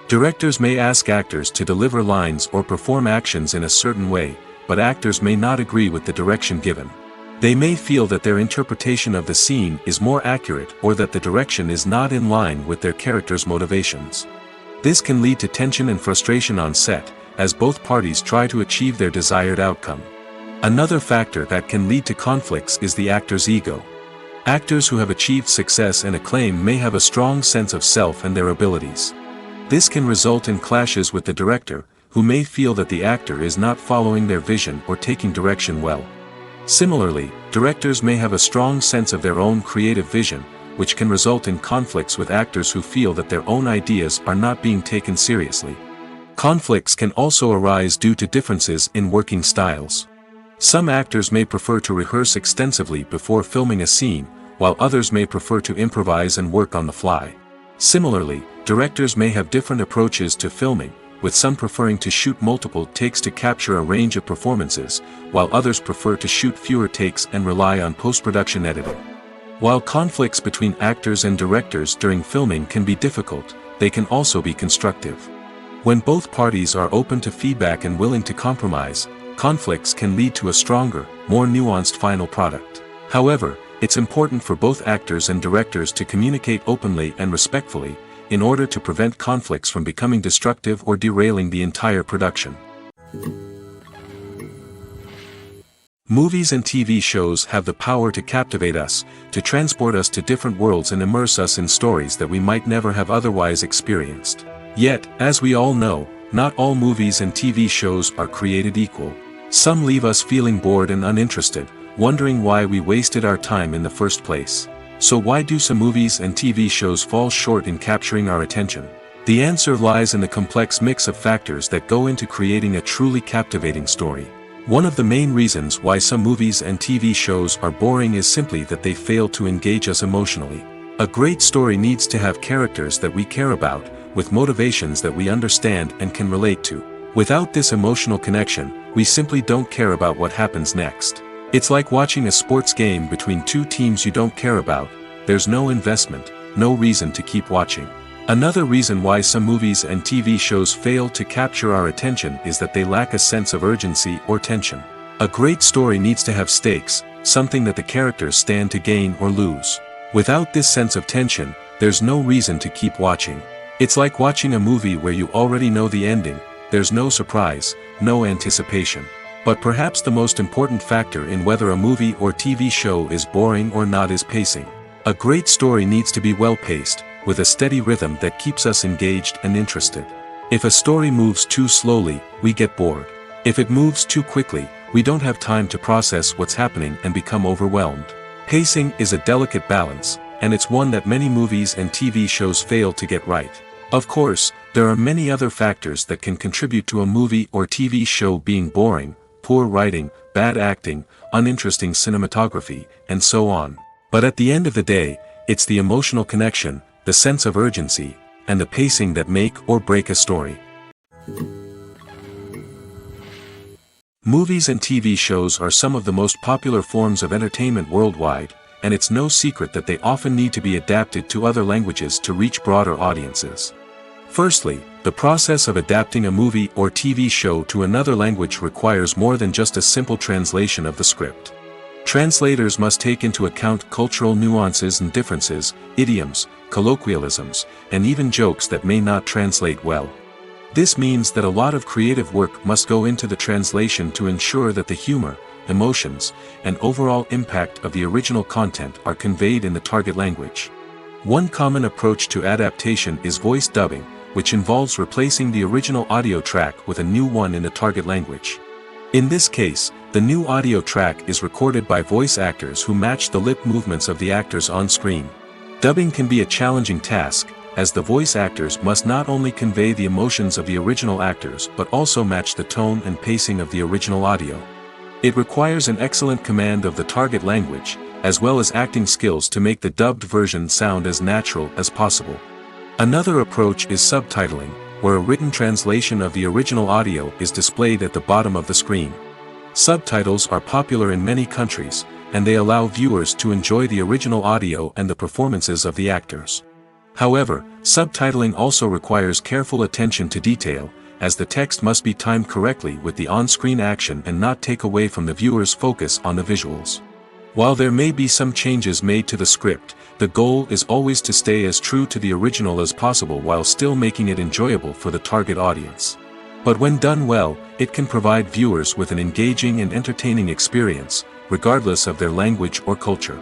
Directors may ask actors to deliver lines or perform actions in a certain way, but actors may not agree with the direction given. They may feel that their interpretation of the scene is more accurate or that the direction is not in line with their character's motivations. This can lead to tension and frustration on set, as both parties try to achieve their desired outcome. Another factor that can lead to conflicts is the actor's ego. Actors who have achieved success and acclaim may have a strong sense of self and their abilities. This can result in clashes with the director, who may feel that the actor is not following their vision or taking direction well. Similarly, directors may have a strong sense of their own creative vision, which can result in conflicts with actors who feel that their own ideas are not being taken seriously. Conflicts can also arise due to differences in working styles. Some actors may prefer to rehearse extensively before filming a scene, while others may prefer to improvise and work on the fly. Similarly, directors may have different approaches to filming, with some preferring to shoot multiple takes to capture a range of performances, while others prefer to shoot fewer takes and rely on post-production editing. While conflicts between actors and directors during filming can be difficult, they can also be constructive. When both parties are open to feedback and willing to compromise, conflicts can lead to a stronger, more nuanced final product. However, it's important for both actors and directors to communicate openly and respectfully, in order to prevent conflicts from becoming destructive or derailing the entire production. Movies and TV shows have the power to captivate us, to transport us to different worlds and immerse us in stories that we might never have otherwise experienced. Yet, as we all know, not all movies and TV shows are created equal. Some leave us feeling bored and uninterested, wondering why we wasted our time in the first place. So why do some movies and TV shows fall short in capturing our attention? The answer lies in the complex mix of factors that go into creating a truly captivating story. One of the main reasons why some movies and TV shows are boring is simply that they fail to engage us emotionally. A great story needs to have characters that we care about, with motivations that we understand and can relate to. Without this emotional connection, we simply don't care about what happens next. It's like watching a sports game between two teams you don't care about. There's no investment, no reason to keep watching. Another reason why some movies and TV shows fail to capture our attention is that they lack a sense of urgency or tension. A great story needs to have stakes, something that the characters stand to gain or lose. Without this sense of tension, there's no reason to keep watching. It's like watching a movie where you already know the ending. There's no surprise, no anticipation. But perhaps the most important factor in whether a movie or TV show is boring or not is pacing. A great story needs to be well-paced, with a steady rhythm that keeps us engaged and interested. If a story moves too slowly, we get bored. If it moves too quickly, we don't have time to process what's happening and become overwhelmed. Pacing is a delicate balance, and it's one that many movies and TV shows fail to get right. Of course, there are many other factors that can contribute to a movie or TV show being boring: poor writing, bad acting, uninteresting cinematography, and so on. But at the end of the day, it's the emotional connection, the sense of urgency, and the pacing that make or break a story. Movies and TV shows are some of the most popular forms of entertainment worldwide, and it's no secret that they often need to be adapted to other languages to reach broader audiences. Firstly, the process of adapting a movie or TV show to another language requires more than just a simple translation of the script. Translators must take into account cultural nuances and differences, idioms, colloquialisms, and even jokes that may not translate well. This means that a lot of creative work must go into the translation to ensure that the humor, emotions, and overall impact of the original content are conveyed in the target language. One common approach to adaptation is voice dubbing, which involves replacing the original audio track with a new one in the target language. In this case, the new audio track is recorded by voice actors who match the lip movements of the actors on screen. Dubbing can be a challenging task, as the voice actors must not only convey the emotions of the original actors but also match the tone and pacing of the original audio. It requires an excellent command of the target language, as well as acting skills to make the dubbed version sound as natural as possible. Another approach is subtitling, where a written translation of the original audio is displayed at the bottom of the screen. Subtitles are popular in many countries, and they allow viewers to enjoy the original audio and the performances of the actors. However, subtitling also requires careful attention to detail, as the text must be timed correctly with the on-screen action and not take away from the viewer's focus on the visuals. While there may be some changes made to the script, the goal is always to stay as true to the original as possible while still making it enjoyable for the target audience. But when done well, it can provide viewers with an engaging and entertaining experience, regardless of their language or culture.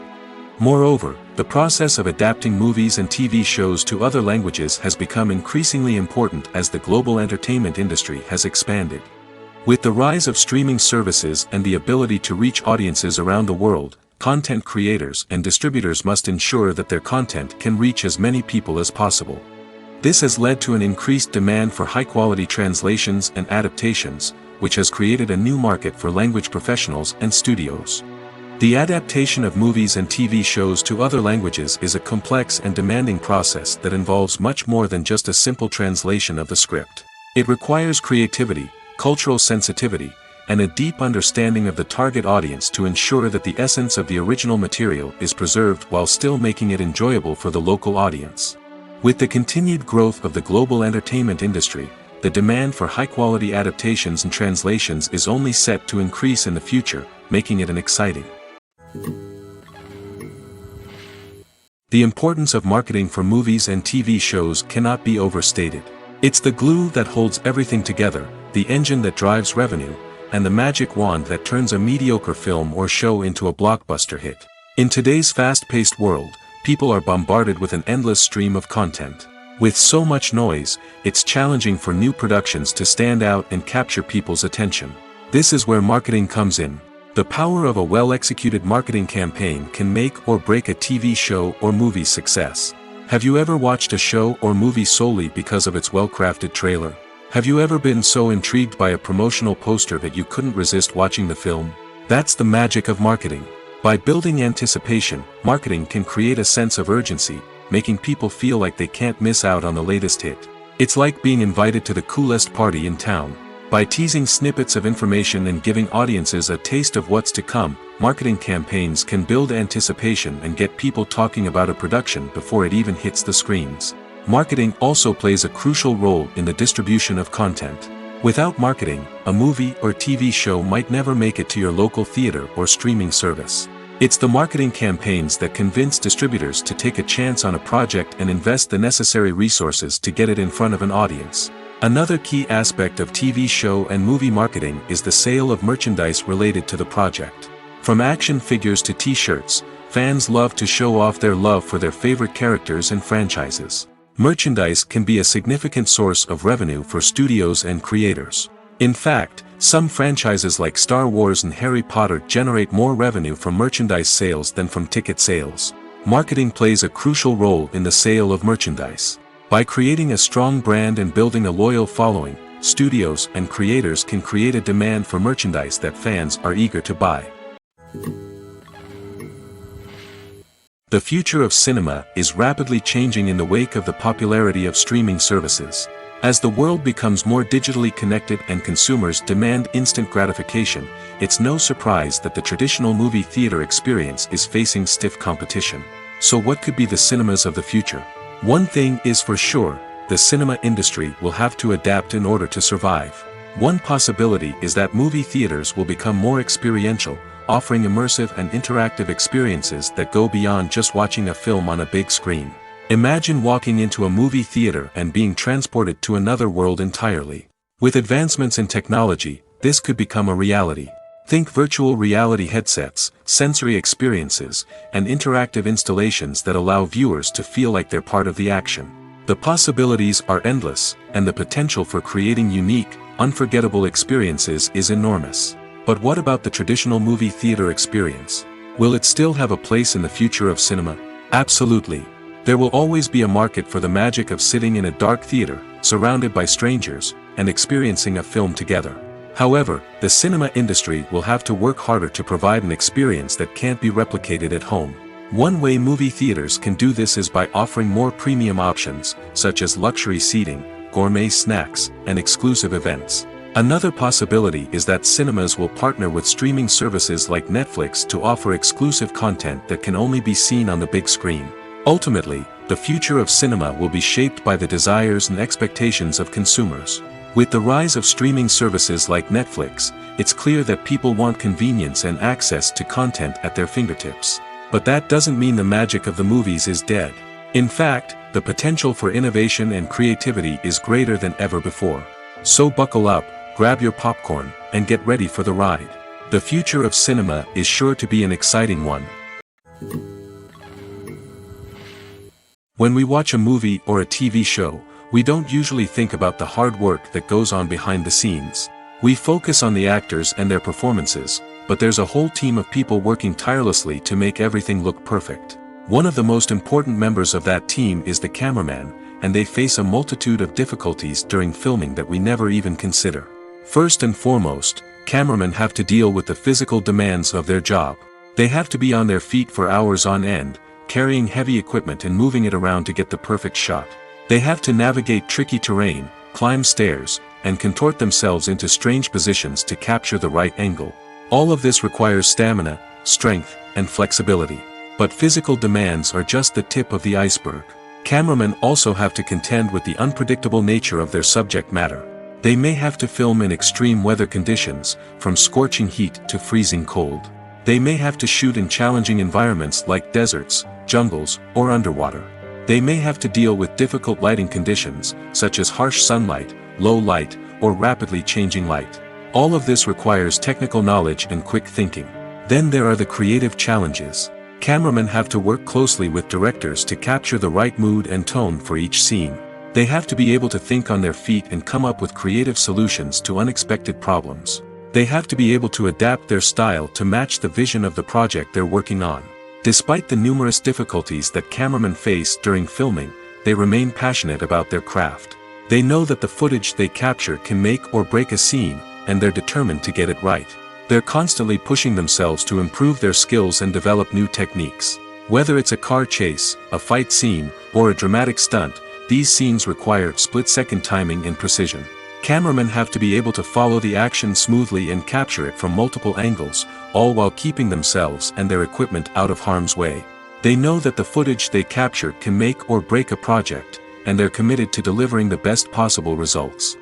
Moreover, the process of adapting movies and TV shows to other languages has become increasingly important as the global entertainment industry has expanded. With the rise of streaming services and the ability to reach audiences around the world, content creators and distributors must ensure that their content can reach as many people as possible. This has led to an increased demand for high-quality translations and adaptations, which has created a new market for language professionals and studios. The adaptation of movies and TV shows to other languages is a complex and demanding process that involves much more than just a simple translation of the script. It requires creativity, cultural sensitivity, and a deep understanding of the target audience to ensure that the essence of the original material is preserved while still making it enjoyable for the local audience. With the continued growth of the global entertainment industry, the demand for high-quality adaptations and translations is only set to increase in the future, making it exciting. The importance of marketing for movies and TV shows cannot be overstated. It's the glue that holds everything together, the engine that drives revenue, and the magic wand that turns a mediocre film or show into a blockbuster hit. In today's fast-paced world, people are bombarded with an endless stream of content. With so much noise, it's challenging for new productions to stand out and capture people's attention. This is where marketing comes in. The power of a well-executed marketing campaign can make or break a TV show or movie's success. Have you ever watched a show or movie solely because of its well-crafted trailer? Have you ever been so intrigued by a promotional poster that you couldn't resist watching the film? That's the magic of marketing. By building anticipation, marketing can create a sense of urgency, making people feel like they can't miss out on the latest hit. It's like being invited to the coolest party in town. By teasing snippets of information and giving audiences a taste of what's to come, marketing campaigns can build anticipation and get people talking about a production before it even hits the screens. Marketing also plays a crucial role in the distribution of content. Without marketing, a movie or TV show might never make it to your local theater or streaming service. It's the marketing campaigns that convince distributors to take a chance on a project and invest the necessary resources to get it in front of an audience. Another key aspect of TV show and movie marketing is the sale of merchandise related to the project. From action figures to t-shirts, fans love to show off their love for their favorite characters and franchises. Merchandise can be a significant source of revenue for studios and creators. In fact, some franchises like Star Wars and Harry Potter generate more revenue from merchandise sales than from ticket sales. Marketing plays a crucial role in the sale of merchandise. By creating a strong brand and building a loyal following, studios and creators can create a demand for merchandise that fans are eager to buy. The future of cinema is rapidly changing in the wake of the popularity of streaming services. As the world becomes more digitally connected and consumers demand instant gratification, it's no surprise that the traditional movie theater experience is facing stiff competition. So what could be the cinemas of the future? One thing is for sure, the cinema industry will have to adapt in order to survive. One possibility is that movie theaters will become more experiential, offering immersive and interactive experiences that go beyond just watching a film on a big screen. Imagine walking into a movie theater and being transported to another world entirely. With advancements in technology, this could become a reality. Think virtual reality headsets, sensory experiences, and interactive installations that allow viewers to feel like they're part of the action. The possibilities are endless, and the potential for creating unique, unforgettable experiences is enormous. But what about the traditional movie theater experience? Will it still have a place in the future of cinema? Absolutely. There will always be a market for the magic of sitting in a dark theater, surrounded by strangers, and experiencing a film together. However, the cinema industry will have to work harder to provide an experience that can't be replicated at home. One way movie theaters can do this is by offering more premium options, such as luxury seating, gourmet snacks, and exclusive events. Another possibility is that cinemas will partner with streaming services like Netflix to offer exclusive content that can only be seen on the big screen. Ultimately, the future of cinema will be shaped by the desires and expectations of consumers. With the rise of streaming services like Netflix, it's clear that people want convenience and access to content at their fingertips. But that doesn't mean the magic of the movies is dead. In fact, the potential for innovation and creativity is greater than ever before. So buckle up, grab your popcorn, and get ready for the ride. The future of cinema is sure to be an exciting one. When we watch a movie or a TV show, we don't usually think about the hard work that goes on behind the scenes. We focus on the actors and their performances, but there's a whole team of people working tirelessly to make everything look perfect. One of the most important members of that team is the cameraman, and they face a multitude of difficulties during filming that we never even consider. First and foremost, cameramen have to deal with the physical demands of their job. They have to be on their feet for hours on end, carrying heavy equipment and moving it around to get the perfect shot. They have to navigate tricky terrain, climb stairs, and contort themselves into strange positions to capture the right angle. All of this requires stamina, strength, and flexibility. But physical demands are just the tip of the iceberg. Cameramen also have to contend with the unpredictable nature of their subject matter. They may have to film in extreme weather conditions, from scorching heat to freezing cold. They may have to shoot in challenging environments like deserts, jungles, or underwater. They may have to deal with difficult lighting conditions, such as harsh sunlight, low light, or rapidly changing light. All of this requires technical knowledge and quick thinking. Then there are the creative challenges. Cameramen have to work closely with directors to capture the right mood and tone for each scene. They have to be able to think on their feet and come up with creative solutions to unexpected problems. They have to be able to adapt their style to match the vision of the project they're working on. Despite the numerous difficulties that cameramen face during filming, they remain passionate about their craft. They know that the footage they capture can make or break a scene, and they're determined to get it right. They're constantly pushing themselves to improve their skills and develop new techniques. Whether it's a car chase, a fight scene, or a dramatic stunt, these scenes require split-second timing and precision. Cameramen have to be able to follow the action smoothly and capture it from multiple angles, all while keeping themselves and their equipment out of harm's way. They know that the footage they capture can make or break a project, and they're committed to delivering the best possible results.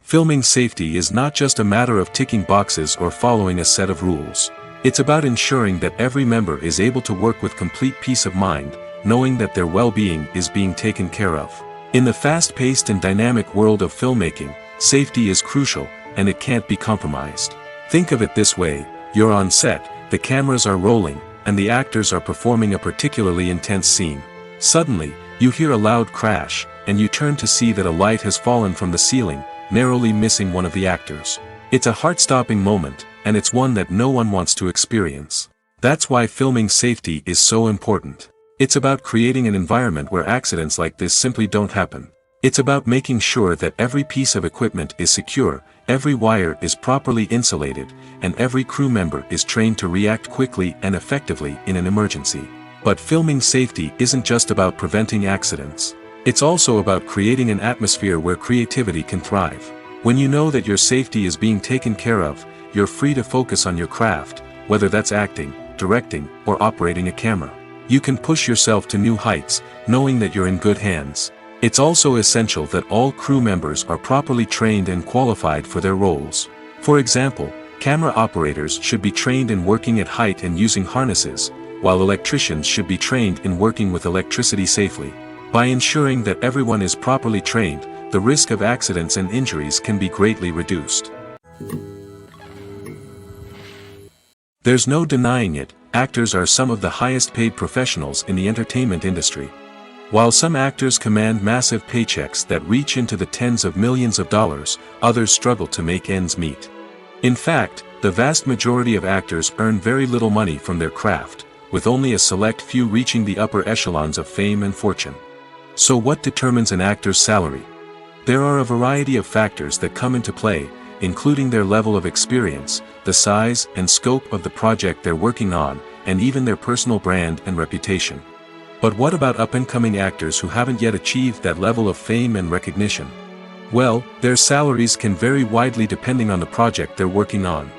Filming safety is not just a matter of ticking boxes or following a set of rules. It's about ensuring that every member is able to work with complete peace of mind, knowing that their well-being is being taken care of. In the fast-paced and dynamic world of filmmaking, safety is crucial, and it can't be compromised. Think of it this way: you're on set, the cameras are rolling, and the actors are performing a particularly intense scene. Suddenly, you hear a loud crash, and you turn to see that a light has fallen from the ceiling, narrowly missing one of the actors. It's a heart-stopping moment, and it's one that no one wants to experience. That's why filming safety is so important. It's about creating an environment where accidents like this simply don't happen. It's about making sure that every piece of equipment is secure, every wire is properly insulated, and every crew member is trained to react quickly and effectively in an emergency. But filming safety isn't just about preventing accidents. It's also about creating an atmosphere where creativity can thrive. When you know that your safety is being taken care of, you're free to focus on your craft, whether that's acting, directing, or operating a camera. You can push yourself to new heights, knowing that you're in good hands. It's also essential that all crew members are properly trained and qualified for their roles. For example, camera operators should be trained in working at height and using harnesses, while electricians should be trained in working with electricity safely. By ensuring that everyone is properly trained, the risk of accidents and injuries can be greatly reduced. There's no denying it, actors are some of the highest-paid professionals in the entertainment industry. While some actors command massive paychecks that reach into the tens of millions of dollars, others struggle to make ends meet. In fact, the vast majority of actors earn very little money from their craft, with only a select few reaching the upper echelons of fame and fortune. So what determines an actor's salary? There are a variety of factors that come into play, including their level of experience, the size and scope of the project they're working on, and even their personal brand and reputation. But what about up-and-coming actors who haven't yet achieved that level of fame and recognition? Well, their salaries can vary widely depending on the project they're working on.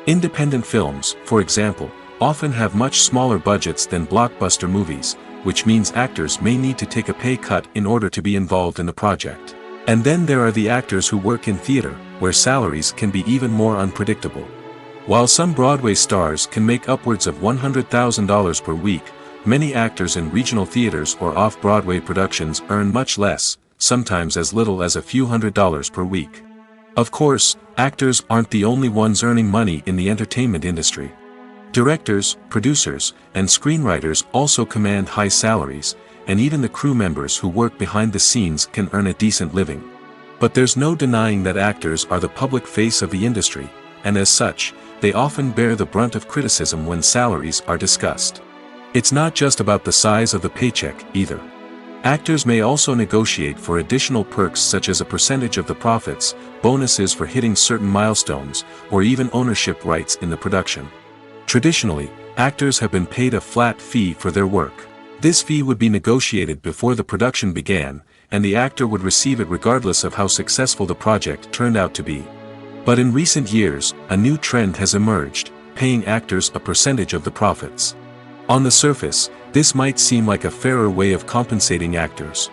Independent films, for example, often have much smaller budgets than blockbuster movies, which means actors may need to take a pay cut in order to be involved in the project. And then there are the actors who work in theater, where salaries can be even more unpredictable. While some Broadway stars can make upwards of $100,000 per week, many actors in regional theaters or off-Broadway productions earn much less, sometimes as little as a few $100s per week. Of course, actors aren't the only ones earning money in the entertainment industry. Directors, producers, and screenwriters also command high salaries, and even the crew members who work behind the scenes can earn a decent living. But there's no denying that actors are the public face of the industry, and as such, they often bear the brunt of criticism when salaries are discussed. It's not just about the size of the paycheck, either. Actors may also negotiate for additional perks such as a percentage of the profits, bonuses for hitting certain milestones, or even ownership rights in the production. Traditionally, actors have been paid a flat fee for their work. This fee would be negotiated before the production began, and the actor would receive it regardless of how successful the project turned out to be. But in recent years, a new trend has emerged, paying actors a percentage of the profits. On the surface, this might seem like a fairer way of compensating actors.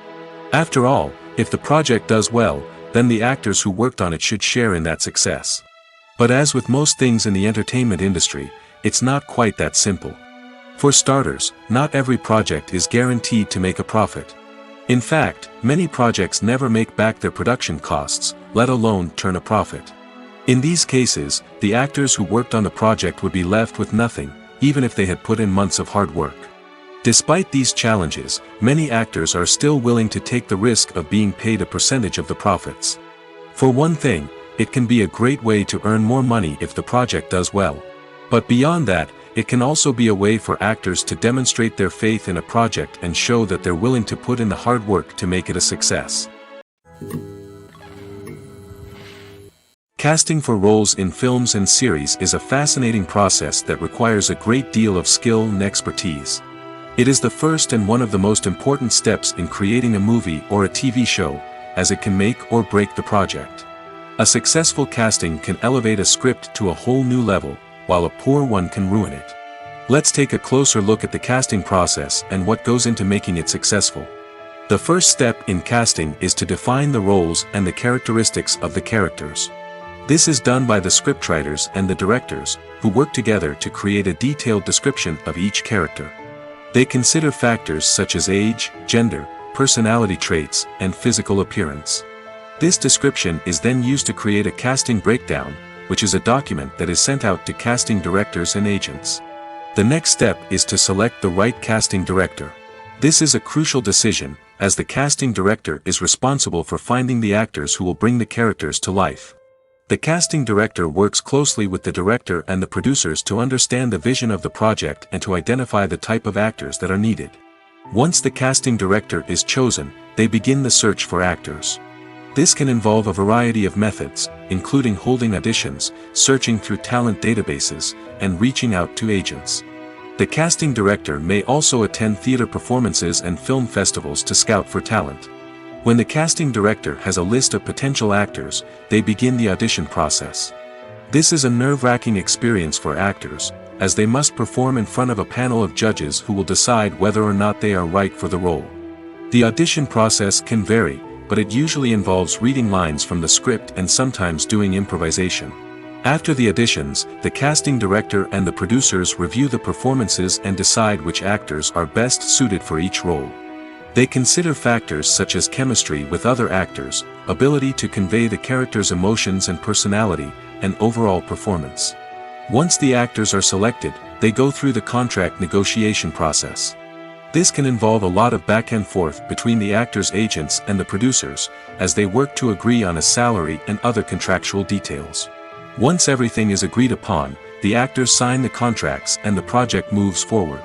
After all, if the project does well, then the actors who worked on it should share in that success. But as with most things in the entertainment industry, it's not quite that simple. For starters, not every project is guaranteed to make a profit. In fact, many projects never make back their production costs, let alone turn a profit. In these cases, the actors who worked on the project would be left with nothing, even if they had put in months of hard work. Despite these challenges, many actors are still willing to take the risk of being paid a percentage of the profits. For one thing, it can be a great way to earn more money if the project does well. But beyond that, it can also be a way for actors to demonstrate their faith in a project and show that they're willing to put in the hard work to make it a success. Casting for roles in films and series is a fascinating process that requires a great deal of skill and expertise. It is the first and one of the most important steps in creating a movie or a TV show, as it can make or break the project. A successful casting can elevate a script to a whole new level, while a poor one can ruin it. Let's take a closer look at the casting process and what goes into making it successful. The first step in casting is to define the roles and the characteristics of the characters. This is done by the scriptwriters and the directors, who work together to create a detailed description of each character. They consider factors such as age, gender, personality traits, and physical appearance. This description is then used to create a casting breakdown, which is a document that is sent out to casting directors and agents. The next step is to select the right casting director. This is a crucial decision, as the casting director is responsible for finding the actors who will bring the characters to life. The casting director works closely with the director and the producers to understand the vision of the project and to identify the type of actors that are needed. Once the casting director is chosen, they begin the search for actors. This can involve a variety of methods, including holding auditions, searching through talent databases, and reaching out to agents. The casting director may also attend theater performances and film festivals to scout for talent. When the casting director has a list of potential actors, they begin the audition process. This is a nerve-wracking experience for actors, as they must perform in front of a panel of judges who will decide whether or not they are right for the role. The audition process can vary, but it usually involves reading lines from the script and sometimes doing improvisation. After the auditions, the casting director and the producers review the performances and decide which actors are best suited for each role. They consider factors such as chemistry with other actors, ability to convey the character's emotions and personality, and overall performance. Once the actors are selected, they go through the contract negotiation process. This can involve a lot of back and forth between the actors' agents and the producers, as they work to agree on a salary and other contractual details. Once everything is agreed upon, the actors sign the contracts and the project moves forward.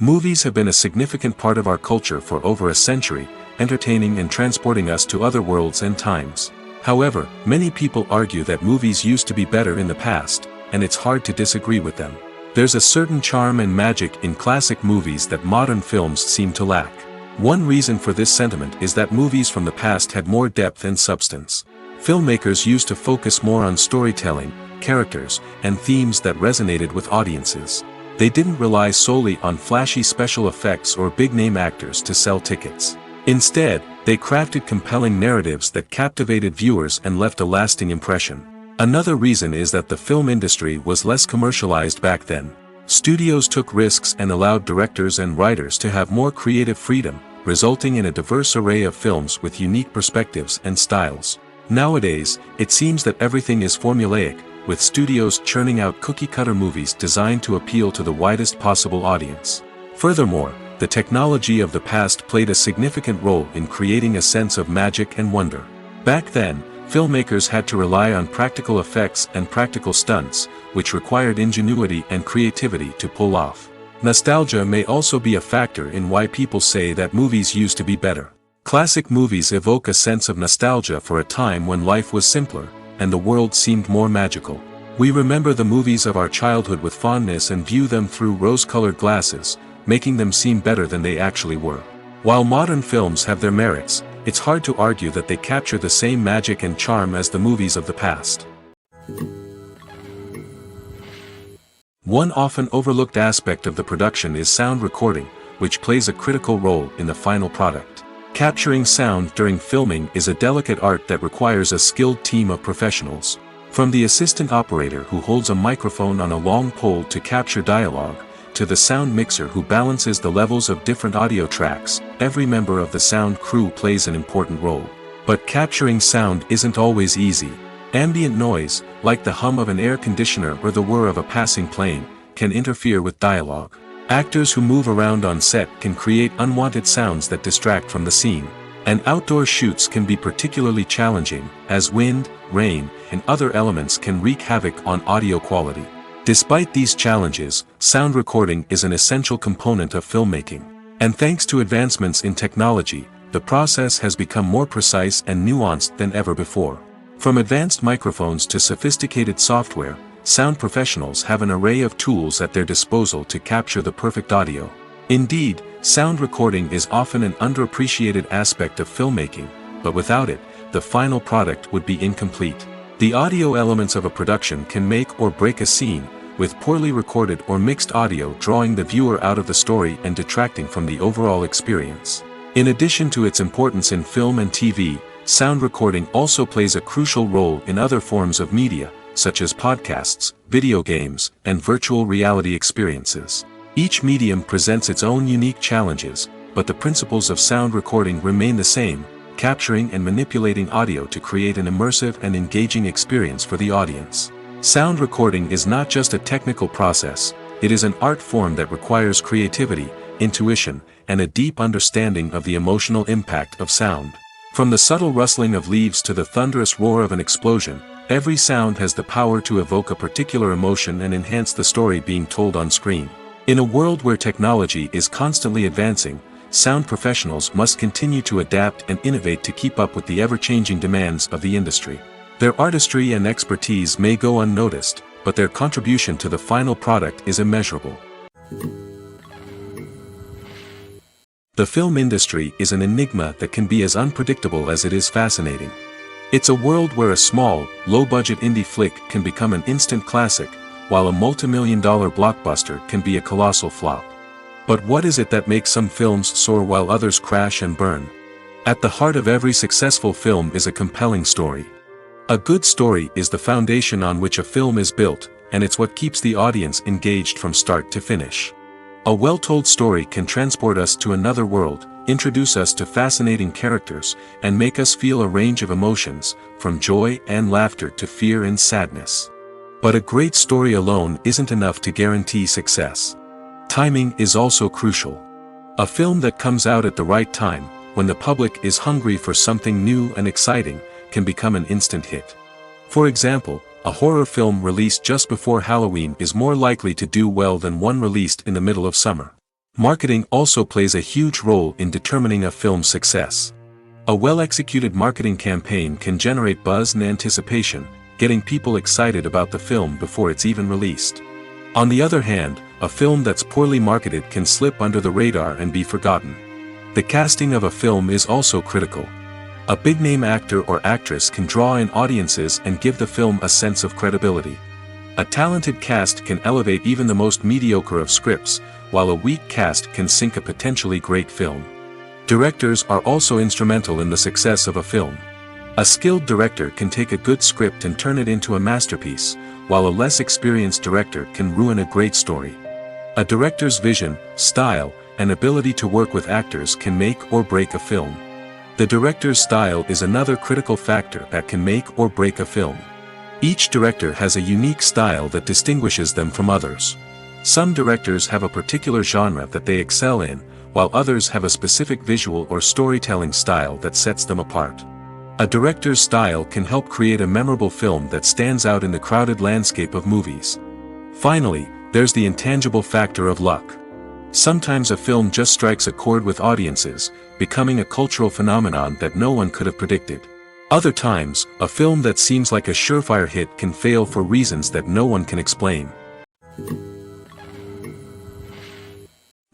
Movies have been a significant part of our culture for over a century, entertaining and transporting us to other worlds and times. However, many people argue that movies used to be better in the past, and it's hard to disagree with them. There's a certain charm and magic in classic movies that modern films seem to lack. One reason for this sentiment is that movies from the past had more depth and substance. Filmmakers used to focus more on storytelling, characters, and themes that resonated with audiences. They didn't rely solely on flashy special effects or big-name actors to sell tickets. Instead, they crafted compelling narratives that captivated viewers and left a lasting impression. Another reason is that the film industry was less commercialized back then. Studios took risks and allowed directors and writers to have more creative freedom, resulting in a diverse array of films with unique perspectives and styles. Nowadays, it seems that everything is formulaic, with studios churning out cookie-cutter movies designed to appeal to the widest possible audience. Furthermore, the technology of the past played a significant role in creating a sense of magic and wonder. Back then, filmmakers had to rely on practical effects and practical stunts, which required ingenuity and creativity to pull off. Nostalgia may also be a factor in why people say that movies used to be better. Classic movies evoke a sense of nostalgia for a time when life was simpler, and the world seemed more magical. We remember the movies of our childhood with fondness and view them through rose-colored glasses, making them seem better than they actually were. While modern films have their merits, it's hard to argue that they capture the same magic and charm as the movies of the past. One often overlooked aspect of the production is sound recording, which plays a critical role in the final product. Capturing sound during filming is a delicate art that requires a skilled team of professionals. From the assistant operator who holds a microphone on a long pole to capture dialogue, to the sound mixer who balances the levels of different audio tracks, every member of the sound crew plays an important role. But capturing sound isn't always easy. Ambient noise, like the hum of an air conditioner or the whir of a passing plane, can interfere with dialogue. Actors who move around on set can create unwanted sounds that distract from the scene. And outdoor shoots can be particularly challenging, as wind, rain, and other elements can wreak havoc on audio quality. Despite these challenges, sound recording is an essential component of filmmaking. And thanks to advancements in technology, the process has become more precise and nuanced than ever before. From advanced microphones to sophisticated software, sound professionals have an array of tools at their disposal to capture the perfect audio. Indeed, sound recording is often an underappreciated aspect of filmmaking, but without it, the final product would be incomplete. The audio elements of a production can make or break a scene, with poorly recorded or mixed audio drawing the viewer out of the story and detracting from the overall experience. In addition to its importance in film and TV, sound recording also plays a crucial role in other forms of media, such as podcasts, video games, and virtual reality experiences. Each medium presents its own unique challenges, but the principles of sound recording remain the same, capturing and manipulating audio to create an immersive and engaging experience for the audience. Sound recording is not just a technical process, it is an art form that requires creativity, intuition, and a deep understanding of the emotional impact of sound. From the subtle rustling of leaves to the thunderous roar of an explosion, every sound has the power to evoke a particular emotion and enhance the story being told on screen. In a world where technology is constantly advancing, sound professionals must continue to adapt and innovate to keep up with the ever-changing demands of the industry. Their artistry and expertise may go unnoticed, but their contribution to the final product is immeasurable. The film industry is an enigma that can be as unpredictable as it is fascinating. It's a world where a small, low-budget indie flick can become an instant classic, while a multi-million-dollar blockbuster can be a colossal flop. But what is it that makes some films soar while others crash and burn? At the heart of every successful film is a compelling story. A good story is the foundation on which a film is built, and it's what keeps the audience engaged from start to finish. A well-told story can transport us to another world, introduce us to fascinating characters, and make us feel a range of emotions, from joy and laughter to fear and sadness. But a great story alone isn't enough to guarantee success. Timing is also crucial. A film that comes out at the right time, when the public is hungry for something new and exciting, can become an instant hit. For example, a horror film released just before Halloween is more likely to do well than one released in the middle of summer. Marketing also plays a huge role in determining a film's success. A well-executed marketing campaign can generate buzz and anticipation, getting people excited about the film before it's even released. On the other hand, a film that's poorly marketed can slip under the radar and be forgotten. The casting of a film is also critical. A big-name actor or actress can draw in audiences and give the film a sense of credibility. A talented cast can elevate even the most mediocre of scripts, while a weak cast can sink a potentially great film. Directors are also instrumental in the success of a film. A skilled director can take a good script and turn it into a masterpiece, while a less experienced director can ruin a great story. A director's vision, style, and ability to work with actors can make or break a film. The director's style is another critical factor that can make or break a film. Each director has a unique style that distinguishes them from others. Some directors have a particular genre that they excel in, while others have a specific visual or storytelling style that sets them apart. A director's style can help create a memorable film that stands out in the crowded landscape of movies. Finally, there's the intangible factor of luck. Sometimes a film just strikes a chord with audiences, becoming a cultural phenomenon that no one could have predicted. Other times, a film that seems like a surefire hit can fail for reasons that no one can explain.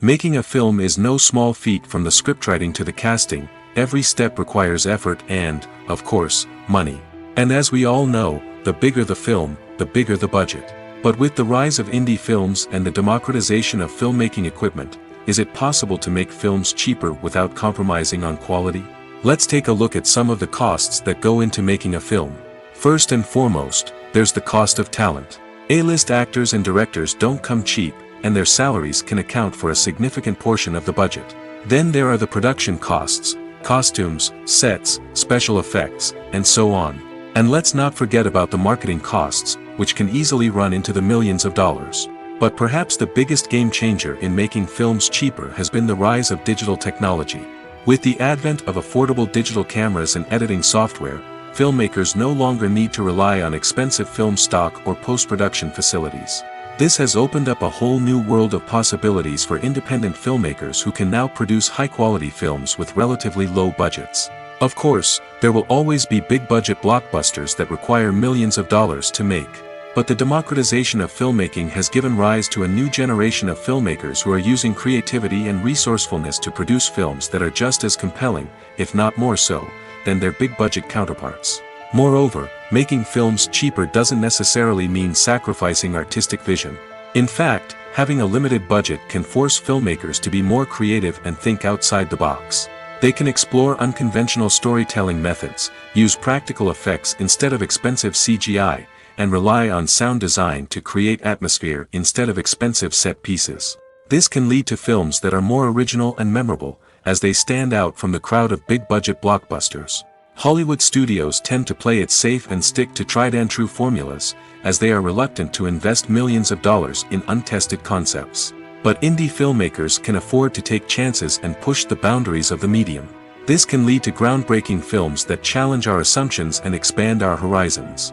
Making a film is no small feat. From the scriptwriting to the casting, every step requires effort and, of course, money. And as we all know, the bigger the film, the bigger the budget. But with the rise of indie films and the democratization of filmmaking equipment, is it possible to make films cheaper without compromising on quality? Let's take a look at some of the costs that go into making a film. First and foremost, there's the cost of talent. A-list actors and directors don't come cheap, and their salaries can account for a significant portion of the budget. Then there are the production costs, costumes, sets, special effects, and so on. And let's not forget about the marketing costs, which can easily run into the millions of dollars. But perhaps the biggest game changer in making films cheaper has been the rise of digital technology. With the advent of affordable digital cameras and editing software, filmmakers no longer need to rely on expensive film stock or post-production facilities. This has opened up a whole new world of possibilities for independent filmmakers who can now produce high-quality films with relatively low budgets. Of course, there will always be big-budget blockbusters that require millions of dollars to make. But the democratization of filmmaking has given rise to a new generation of filmmakers who are using creativity and resourcefulness to produce films that are just as compelling, if not more so, than their big-budget counterparts. Moreover, making films cheaper doesn't necessarily mean sacrificing artistic vision. In fact, having a limited budget can force filmmakers to be more creative and think outside the box. They can explore unconventional storytelling methods, use practical effects instead of expensive CGI, and rely on sound design to create atmosphere instead of expensive set pieces. This can lead to films that are more original and memorable, as they stand out from the crowd of big-budget blockbusters. Hollywood studios tend to play it safe and stick to tried-and-true formulas, as they are reluctant to invest millions of dollars in untested concepts. But indie filmmakers can afford to take chances and push the boundaries of the medium. This can lead to groundbreaking films that challenge our assumptions and expand our horizons.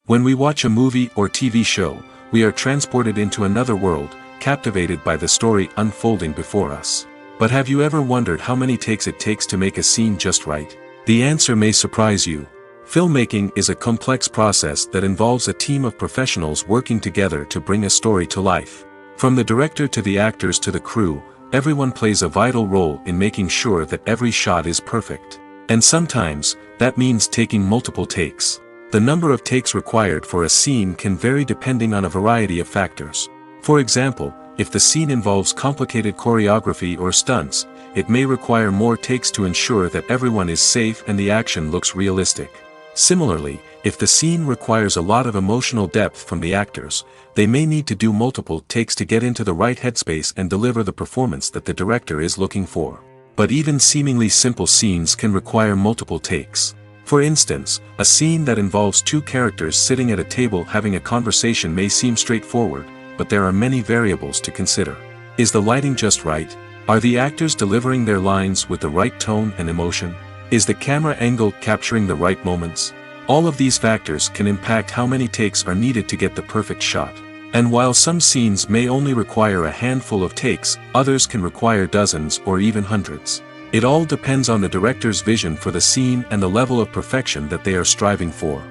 When we watch a movie or TV show, we are transported into another world, captivated by the story unfolding before us. But have you ever wondered how many takes it takes to make a scene just right? The answer may surprise you. Filmmaking is a complex process that involves a team of professionals working together to bring a story to life. From the director to the actors to the crew, everyone plays a vital role in making sure that every shot is perfect. And sometimes, that means taking multiple takes. The number of takes required for a scene can vary depending on a variety of factors. For example, if the scene involves complicated choreography or stunts, it may require more takes to ensure that everyone is safe and the action looks realistic. Similarly, if the scene requires a lot of emotional depth from the actors, they may need to do multiple takes to get into the right headspace and deliver the performance that the director is looking for. But even seemingly simple scenes can require multiple takes. For instance, a scene that involves two characters sitting at a table having a conversation may seem straightforward, but there are many variables to consider. Is the lighting just right? Are the actors delivering their lines with the right tone and emotion? Is the camera angle capturing the right moments? All of these factors can impact how many takes are needed to get the perfect shot. And while some scenes may only require a handful of takes, others can require dozens or even hundreds. It all depends on the director's vision for the scene and the level of perfection that they are striving for.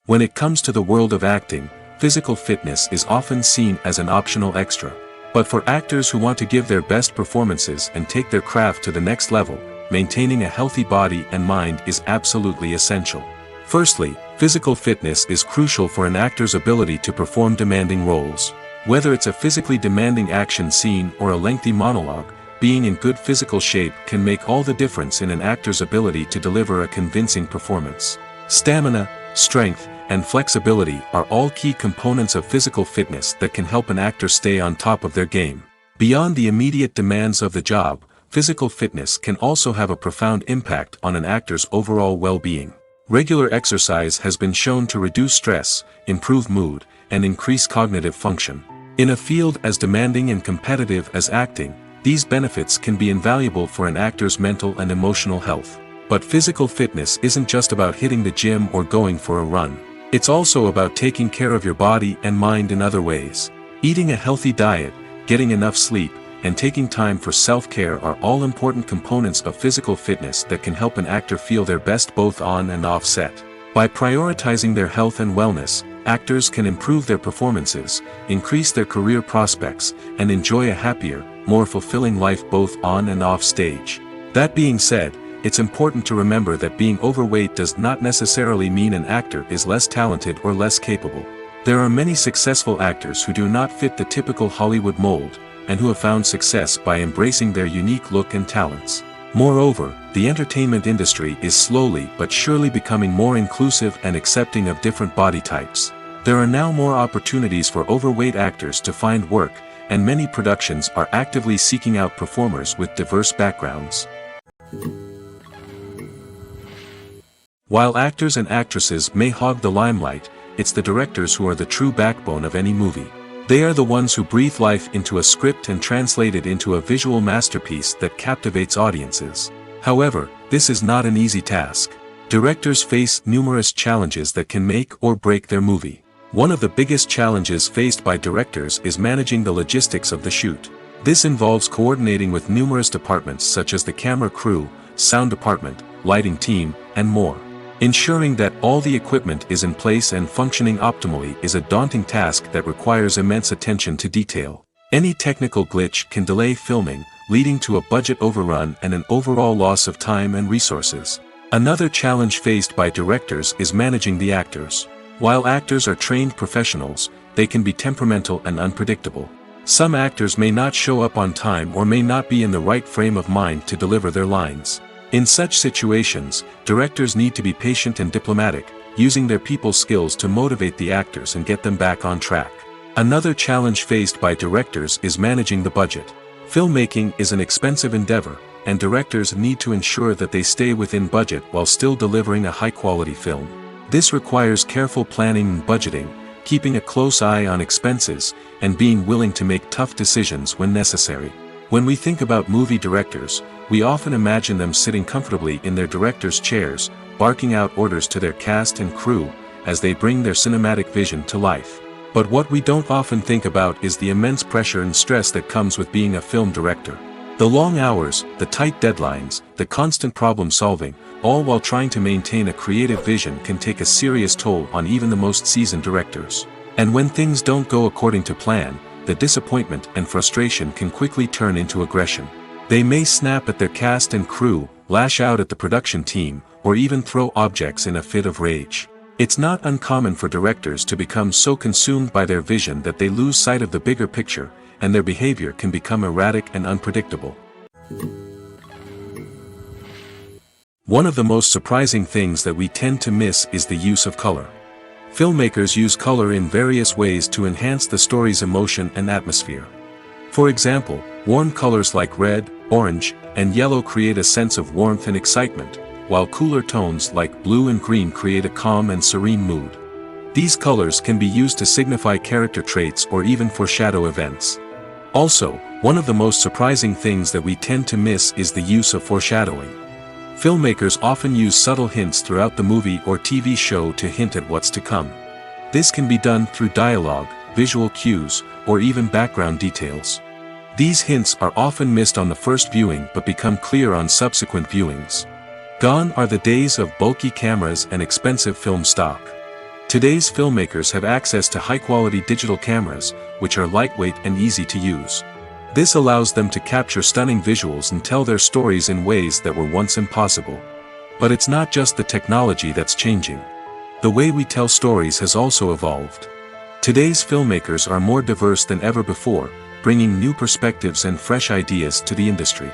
When it comes to the world of acting, physical fitness is often seen as an optional extra. But for actors who want to give their best performances and take their craft to the next level, maintaining a healthy body and mind is absolutely essential. Firstly, physical fitness is crucial for an actor's ability to perform demanding roles. Whether it's a physically demanding action scene or a lengthy monologue, being in good physical shape can make all the difference in an actor's ability to deliver a convincing performance. Stamina, strength, and flexibility are all key components of physical fitness that can help an actor stay on top of their game. Beyond the immediate demands of the job, physical fitness can also have a profound impact on an actor's overall well-being. Regular exercise has been shown to reduce stress, improve mood, and increase cognitive function. In a field as demanding and competitive as acting, these benefits can be invaluable for an actor's mental and emotional health. But physical fitness isn't just about hitting the gym or going for a run. It's also about taking care of your body and mind in other ways. Eating a healthy diet, getting enough sleep, and taking time for self-care are all important components of physical fitness that can help an actor feel their best both on and off set. By prioritizing their health and wellness, actors can improve their performances, increase their career prospects, and enjoy a happier, more fulfilling life both on and off stage. That being said, it's important to remember that being overweight does not necessarily mean an actor is less talented or less capable. There are many successful actors who do not fit the typical Hollywood mold, and who have found success by embracing their unique look and talents. Moreover, the entertainment industry is slowly but surely becoming more inclusive and accepting of different body types. There are now more opportunities for overweight actors to find work, and many productions are actively seeking out performers with diverse backgrounds. While actors and actresses may hog the limelight, it's the directors who are the true backbone of any movie. They are the ones who breathe life into a script and translate it into a visual masterpiece that captivates audiences. However, this is not an easy task. Directors face numerous challenges that can make or break their movie. One of the biggest challenges faced by directors is managing the logistics of the shoot. This involves coordinating with numerous departments such as the camera crew, sound department, lighting team, and more. Ensuring that all the equipment is in place and functioning optimally is a daunting task that requires immense attention to detail. Any technical glitch can delay filming, leading to a budget overrun and an overall loss of time and resources. Another challenge faced by directors is managing the actors. While actors are trained professionals, they can be temperamental and unpredictable. Some actors may not show up on time or may not be in the right frame of mind to deliver their lines. In such situations, directors need to be patient and diplomatic, using their people skills to motivate the actors and get them back on track. Another challenge faced by directors is managing the budget. Filmmaking is an expensive endeavor, and directors need to ensure that they stay within budget while still delivering a high-quality film. This requires careful planning and budgeting, keeping a close eye on expenses, and being willing to make tough decisions when necessary. When we think about movie directors, we often imagine them sitting comfortably in their director's chairs, barking out orders to their cast and crew, as they bring their cinematic vision to life. But what we don't often think about is the immense pressure and stress that comes with being a film director. The long hours, the tight deadlines, the constant problem solving, all while trying to maintain a creative vision can take a serious toll on even the most seasoned directors. And when things don't go according to plan, the disappointment and frustration can quickly turn into aggression. They may snap at their cast and crew, lash out at the production team, or even throw objects in a fit of rage. It's not uncommon for directors to become so consumed by their vision that they lose sight of the bigger picture, and their behavior can become erratic and unpredictable. One of the most surprising things that we tend to miss is the use of color. Filmmakers use color in various ways to enhance the story's emotion and atmosphere. For example, warm colors like red, orange, and yellow create a sense of warmth and excitement, while cooler tones like blue and green create a calm and serene mood. These colors can be used to signify character traits or even foreshadow events. Also, one of the most surprising things that we tend to miss is the use of foreshadowing. Filmmakers often use subtle hints throughout the movie or TV show to hint at what's to come. This can be done through dialogue, visual cues, or even background details. These hints are often missed on the first viewing but become clear on subsequent viewings. Gone are the days of bulky cameras and expensive film stock. Today's filmmakers have access to high-quality digital cameras, which are lightweight and easy to use. This allows them to capture stunning visuals and tell their stories in ways that were once impossible. But it's not just the technology that's changing. The way we tell stories has also evolved. Today's filmmakers are more diverse than ever before, bringing new perspectives and fresh ideas to the industry.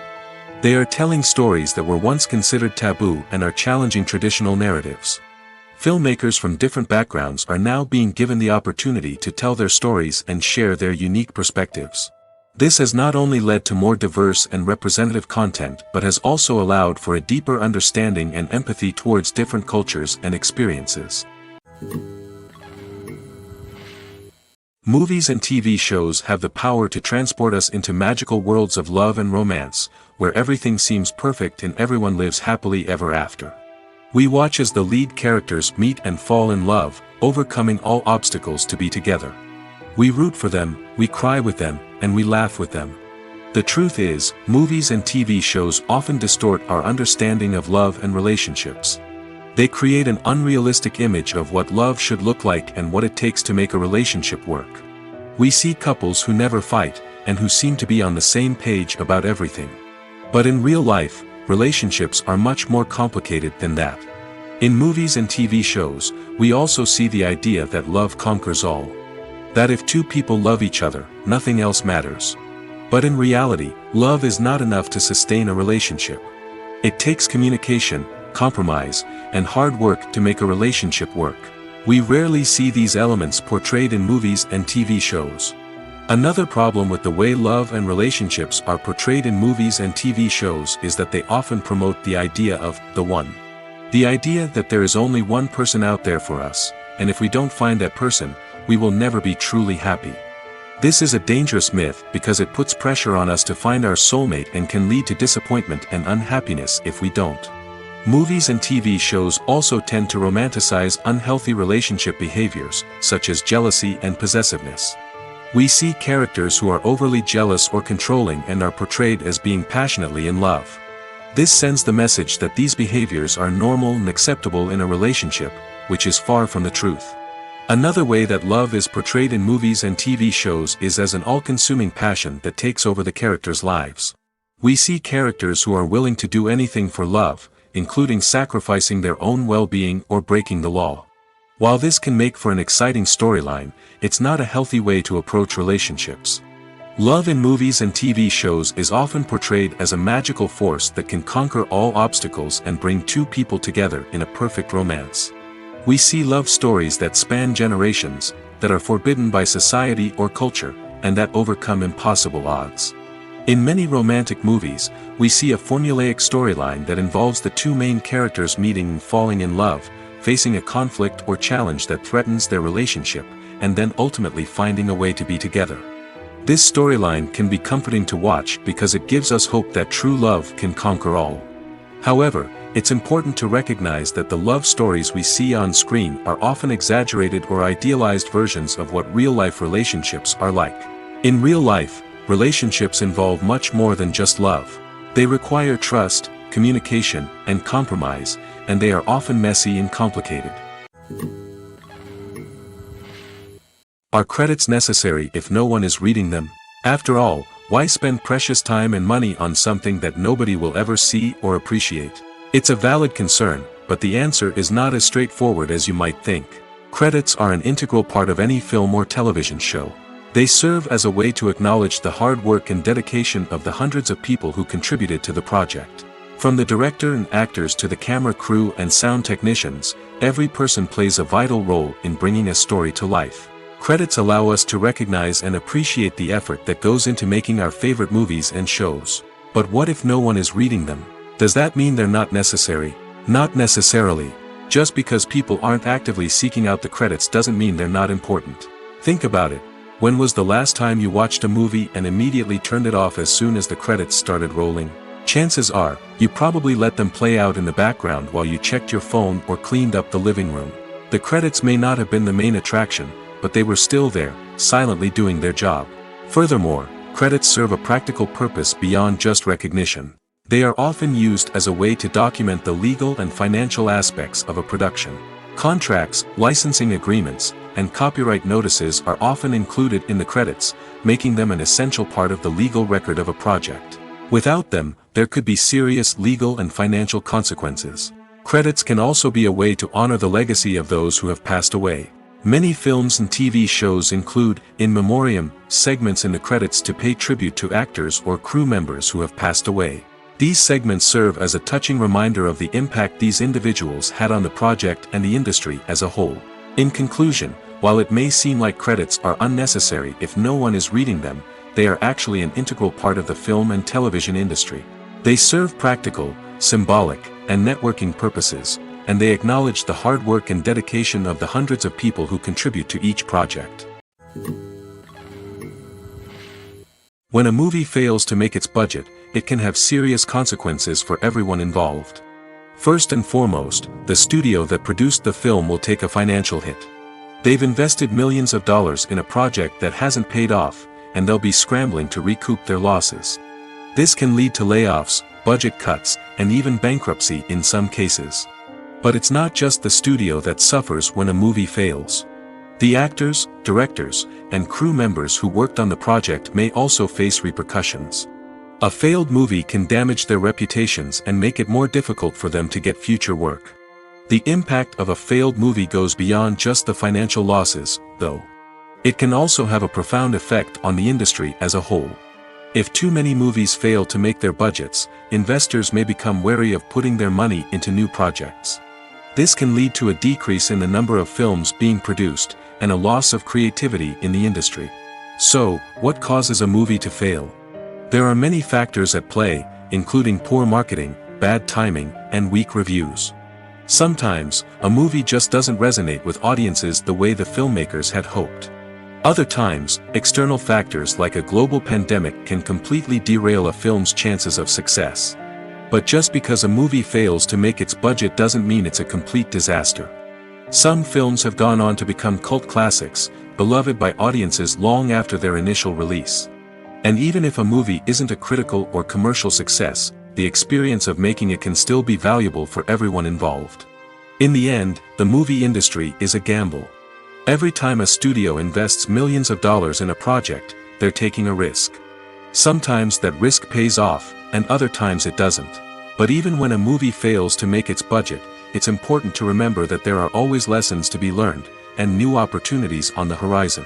They are telling stories that were once considered taboo and are challenging traditional narratives. Filmmakers from different backgrounds are now being given the opportunity to tell their stories and share their unique perspectives. This has not only led to more diverse and representative content but has also allowed for a deeper understanding and empathy towards different cultures and experiences. Movies and TV shows have the power to transport us into magical worlds of love and romance, where everything seems perfect and everyone lives happily ever after. We watch as the lead characters meet and fall in love, overcoming all obstacles to be together. We root for them, we cry with them, and we laugh with them. The truth is, movies and TV shows often distort our understanding of love and relationships. They create an unrealistic image of what love should look like and what it takes to make a relationship work. We see couples who never fight, and who seem to be on the same page about everything. But in real life, relationships are much more complicated than that. In movies and TV shows, we also see the idea that love conquers all. That if two people love each other, nothing else matters. But in reality, love is not enough to sustain a relationship. It takes communication, compromise, and hard work to make a relationship work. We rarely see these elements portrayed in movies and TV shows. Another problem with the way love and relationships are portrayed in movies and TV shows is that they often promote the idea of the one. The idea that there is only one person out there for us, and if we don't find that person, we will never be truly happy. This is a dangerous myth because it puts pressure on us to find our soulmate and can lead to disappointment and unhappiness if we don't. Movies and TV shows also tend to romanticize unhealthy relationship behaviors, such as jealousy and possessiveness. We see characters who are overly jealous or controlling and are portrayed as being passionately in love. This sends the message that these behaviors are normal and acceptable in a relationship, which is far from the truth. Another way that love is portrayed in movies and TV shows is as an all-consuming passion that takes over the characters' lives. We see characters who are willing to do anything for love, including sacrificing their own well-being or breaking the law. While this can make for an exciting storyline, it's not a healthy way to approach relationships. Love in movies and TV shows is often portrayed as a magical force that can conquer all obstacles and bring two people together in a perfect romance. We see love stories that span generations, that are forbidden by society or culture, and that overcome impossible odds. In many romantic movies, we see a formulaic storyline that involves the two main characters meeting and falling in love, facing a conflict or challenge that threatens their relationship, and then ultimately finding a way to be together. This storyline can be comforting to watch because it gives us hope that true love can conquer all. However, it's important to recognize that the love stories we see on screen are often exaggerated or idealized versions of what real-life relationships are like. In real life, relationships involve much more than just love. They require trust, communication, and compromise, and they are often messy and complicated. Are credits necessary if no one is reading them? After all, why spend precious time and money on something that nobody will ever see or appreciate? It's a valid concern, but the answer is not as straightforward as you might think. Credits are an integral part of any film or television show. They serve as a way to acknowledge the hard work and dedication of the hundreds of people who contributed to the project. From the director and actors to the camera crew and sound technicians, every person plays a vital role in bringing a story to life. Credits allow us to recognize and appreciate the effort that goes into making our favorite movies and shows. But what if no one is reading them? Does that mean they're not necessary? Not necessarily. Just because people aren't actively seeking out the credits doesn't mean they're not important. Think about it. When was the last time you watched a movie and immediately turned it off as soon as the credits started rolling? Chances are, you probably let them play out in the background while you checked your phone or cleaned up the living room. The credits may not have been the main attraction, but they were still there, silently doing their job. Furthermore, credits serve a practical purpose beyond just recognition. They are often used as a way to document the legal and financial aspects of a production. Contracts, licensing agreements, and copyright notices are often included in the credits, making them an essential part of the legal record of a project. Without them, there could be serious legal and financial consequences. Credits can also be a way to honor the legacy of those who have passed away. Many films and TV shows include, in memoriam, segments in the credits to pay tribute to actors or crew members who have passed away. These segments serve as a touching reminder of the impact these individuals had on the project and the industry as a whole. In conclusion, while it may seem like credits are unnecessary if no one is reading them, they are actually an integral part of the film and television industry. They serve practical, symbolic, and networking purposes, and they acknowledge the hard work and dedication of the hundreds of people who contribute to each project. When a movie fails to make its budget, it can have serious consequences for everyone involved. First and foremost, the studio that produced the film will take a financial hit. They've invested millions of dollars in a project that hasn't paid off, and they'll be scrambling to recoup their losses. This can lead to layoffs, budget cuts, and even bankruptcy in some cases. But it's not just the studio that suffers when a movie fails. The actors, directors, and crew members who worked on the project may also face repercussions. A failed movie can damage their reputations and make it more difficult for them to get future work. The impact of a failed movie goes beyond just the financial losses, though. It can also have a profound effect on the industry as a whole. If too many movies fail to make their budgets, investors may become wary of putting their money into new projects. This can lead to a decrease in the number of films being produced, and a loss of creativity in the industry. So, what causes a movie to fail? There are many factors at play, including poor marketing, bad timing, and weak reviews. Sometimes, a movie just doesn't resonate with audiences the way the filmmakers had hoped. Other times, external factors like a global pandemic can completely derail a film's chances of success. But just because a movie fails to make its budget doesn't mean it's a complete disaster. Some films have gone on to become cult classics, beloved by audiences long after their initial release. And even if a movie isn't a critical or commercial success, the experience of making it can still be valuable for everyone involved. In the end, the movie industry is a gamble. Every time a studio invests millions of dollars in a project, they're taking a risk. Sometimes that risk pays off, and other times it doesn't. But even when a movie fails to make its budget, it's important to remember that there are always lessons to be learned, and new opportunities on the horizon.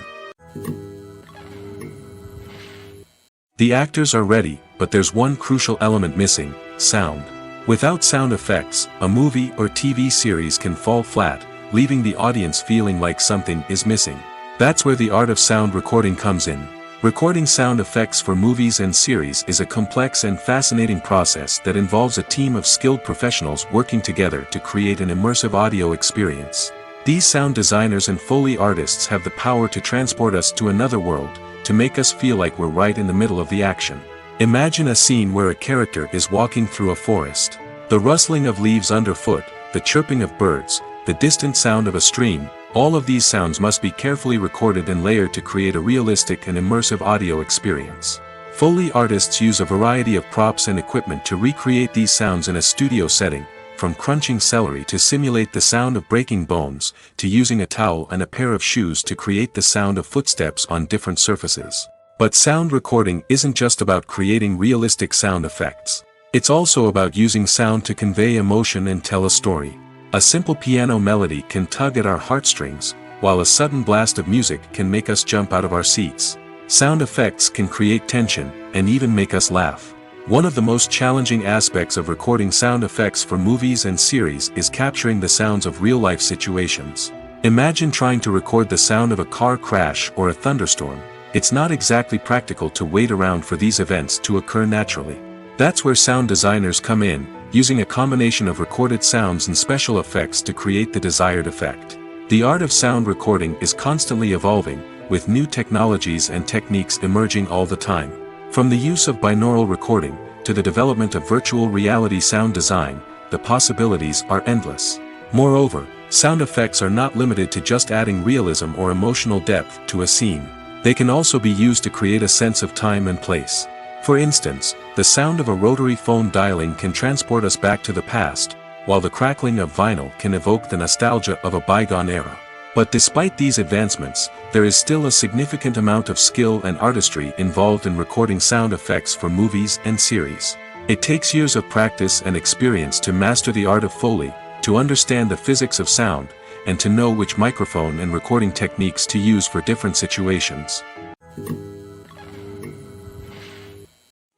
The actors are ready, but there's one crucial element missing: sound. Without sound effects, a movie or TV series can fall flat, leaving the audience feeling like something is missing. That's where the art of sound recording comes in. Recording sound effects for movies and series is a complex and fascinating process that involves a team of skilled professionals working together to create an immersive audio experience. These sound designers and Foley artists have the power to transport us to another world, to make us feel like we're right in the middle of the action. Imagine a scene where a character is walking through a forest. The rustling of leaves underfoot, the chirping of birds, the distant sound of a stream, all of these sounds must be carefully recorded and layered to create a realistic and immersive audio experience. Foley artists use a variety of props and equipment to recreate these sounds in a studio setting, from crunching celery to simulate the sound of breaking bones, to using a towel and a pair of shoes to create the sound of footsteps on different surfaces. But sound recording isn't just about creating realistic sound effects. It's also about using sound to convey emotion and tell a story. A simple piano melody can tug at our heartstrings, while a sudden blast of music can make us jump out of our seats. Sound effects can create tension, and even make us laugh. One of the most challenging aspects of recording sound effects for movies and series is capturing the sounds of real-life situations. Imagine trying to record the sound of a car crash or a thunderstorm. It's not exactly practical to wait around for these events to occur naturally. That's where sound designers come in, using a combination of recorded sounds and special effects to create the desired effect. The art of sound recording is constantly evolving, with new technologies and techniques emerging all the time. From the use of binaural recording, to the development of virtual reality sound design, the possibilities are endless. Moreover, sound effects are not limited to just adding realism or emotional depth to a scene. They can also be used to create a sense of time and place. For instance, the sound of a rotary phone dialing can transport us back to the past, while the crackling of vinyl can evoke the nostalgia of a bygone era. But despite these advancements, there is still a significant amount of skill and artistry involved in recording sound effects for movies and series. It takes years of practice and experience to master the art of Foley, to understand the physics of sound, and to know which microphone and recording techniques to use for different situations.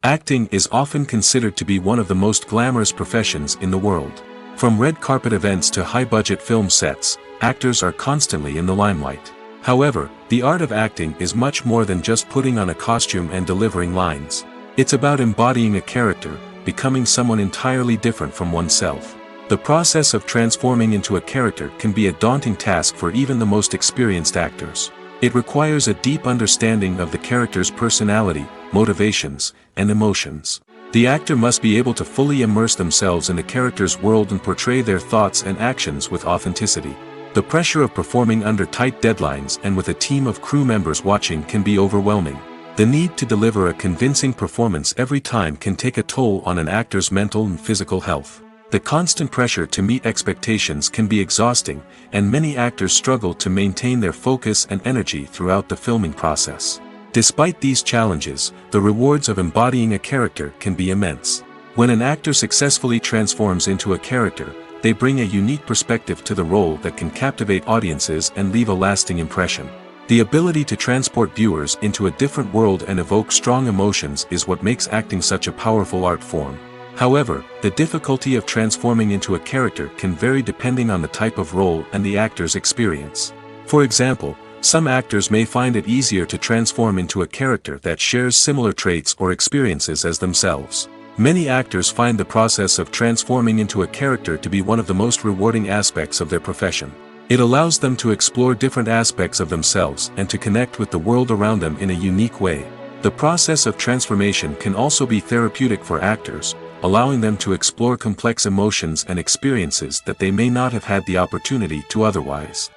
Acting is often considered to be one of the most glamorous professions in the world. From red carpet events to high-budget film sets, actors are constantly in the limelight. However, the art of acting is much more than just putting on a costume and delivering lines. It's about embodying a character, becoming someone entirely different from oneself. The process of transforming into a character can be a daunting task for even the most experienced actors. It requires a deep understanding of the character's personality, motivations, and emotions. The actor must be able to fully immerse themselves in the character's world and portray their thoughts and actions with authenticity. The pressure of performing under tight deadlines and with a team of crew members watching can be overwhelming. The need to deliver a convincing performance every time can take a toll on an actor's mental and physical health. The constant pressure to meet expectations can be exhausting, and many actors struggle to maintain their focus and energy throughout the filming process. Despite these challenges, the rewards of embodying a character can be immense. When an actor successfully transforms into a character, they bring a unique perspective to the role that can captivate audiences and leave a lasting impression. The ability to transport viewers into a different world and evoke strong emotions is what makes acting such a powerful art form. However, the difficulty of transforming into a character can vary depending on the type of role and the actor's experience. For example, some actors may find it easier to transform into a character that shares similar traits or experiences as themselves. Many actors find the process of transforming into a character to be one of the most rewarding aspects of their profession. It allows them to explore different aspects of themselves and to connect with the world around them in a unique way. The process of transformation can also be therapeutic for actors, allowing them to explore complex emotions and experiences that they may not have had the opportunity to otherwise.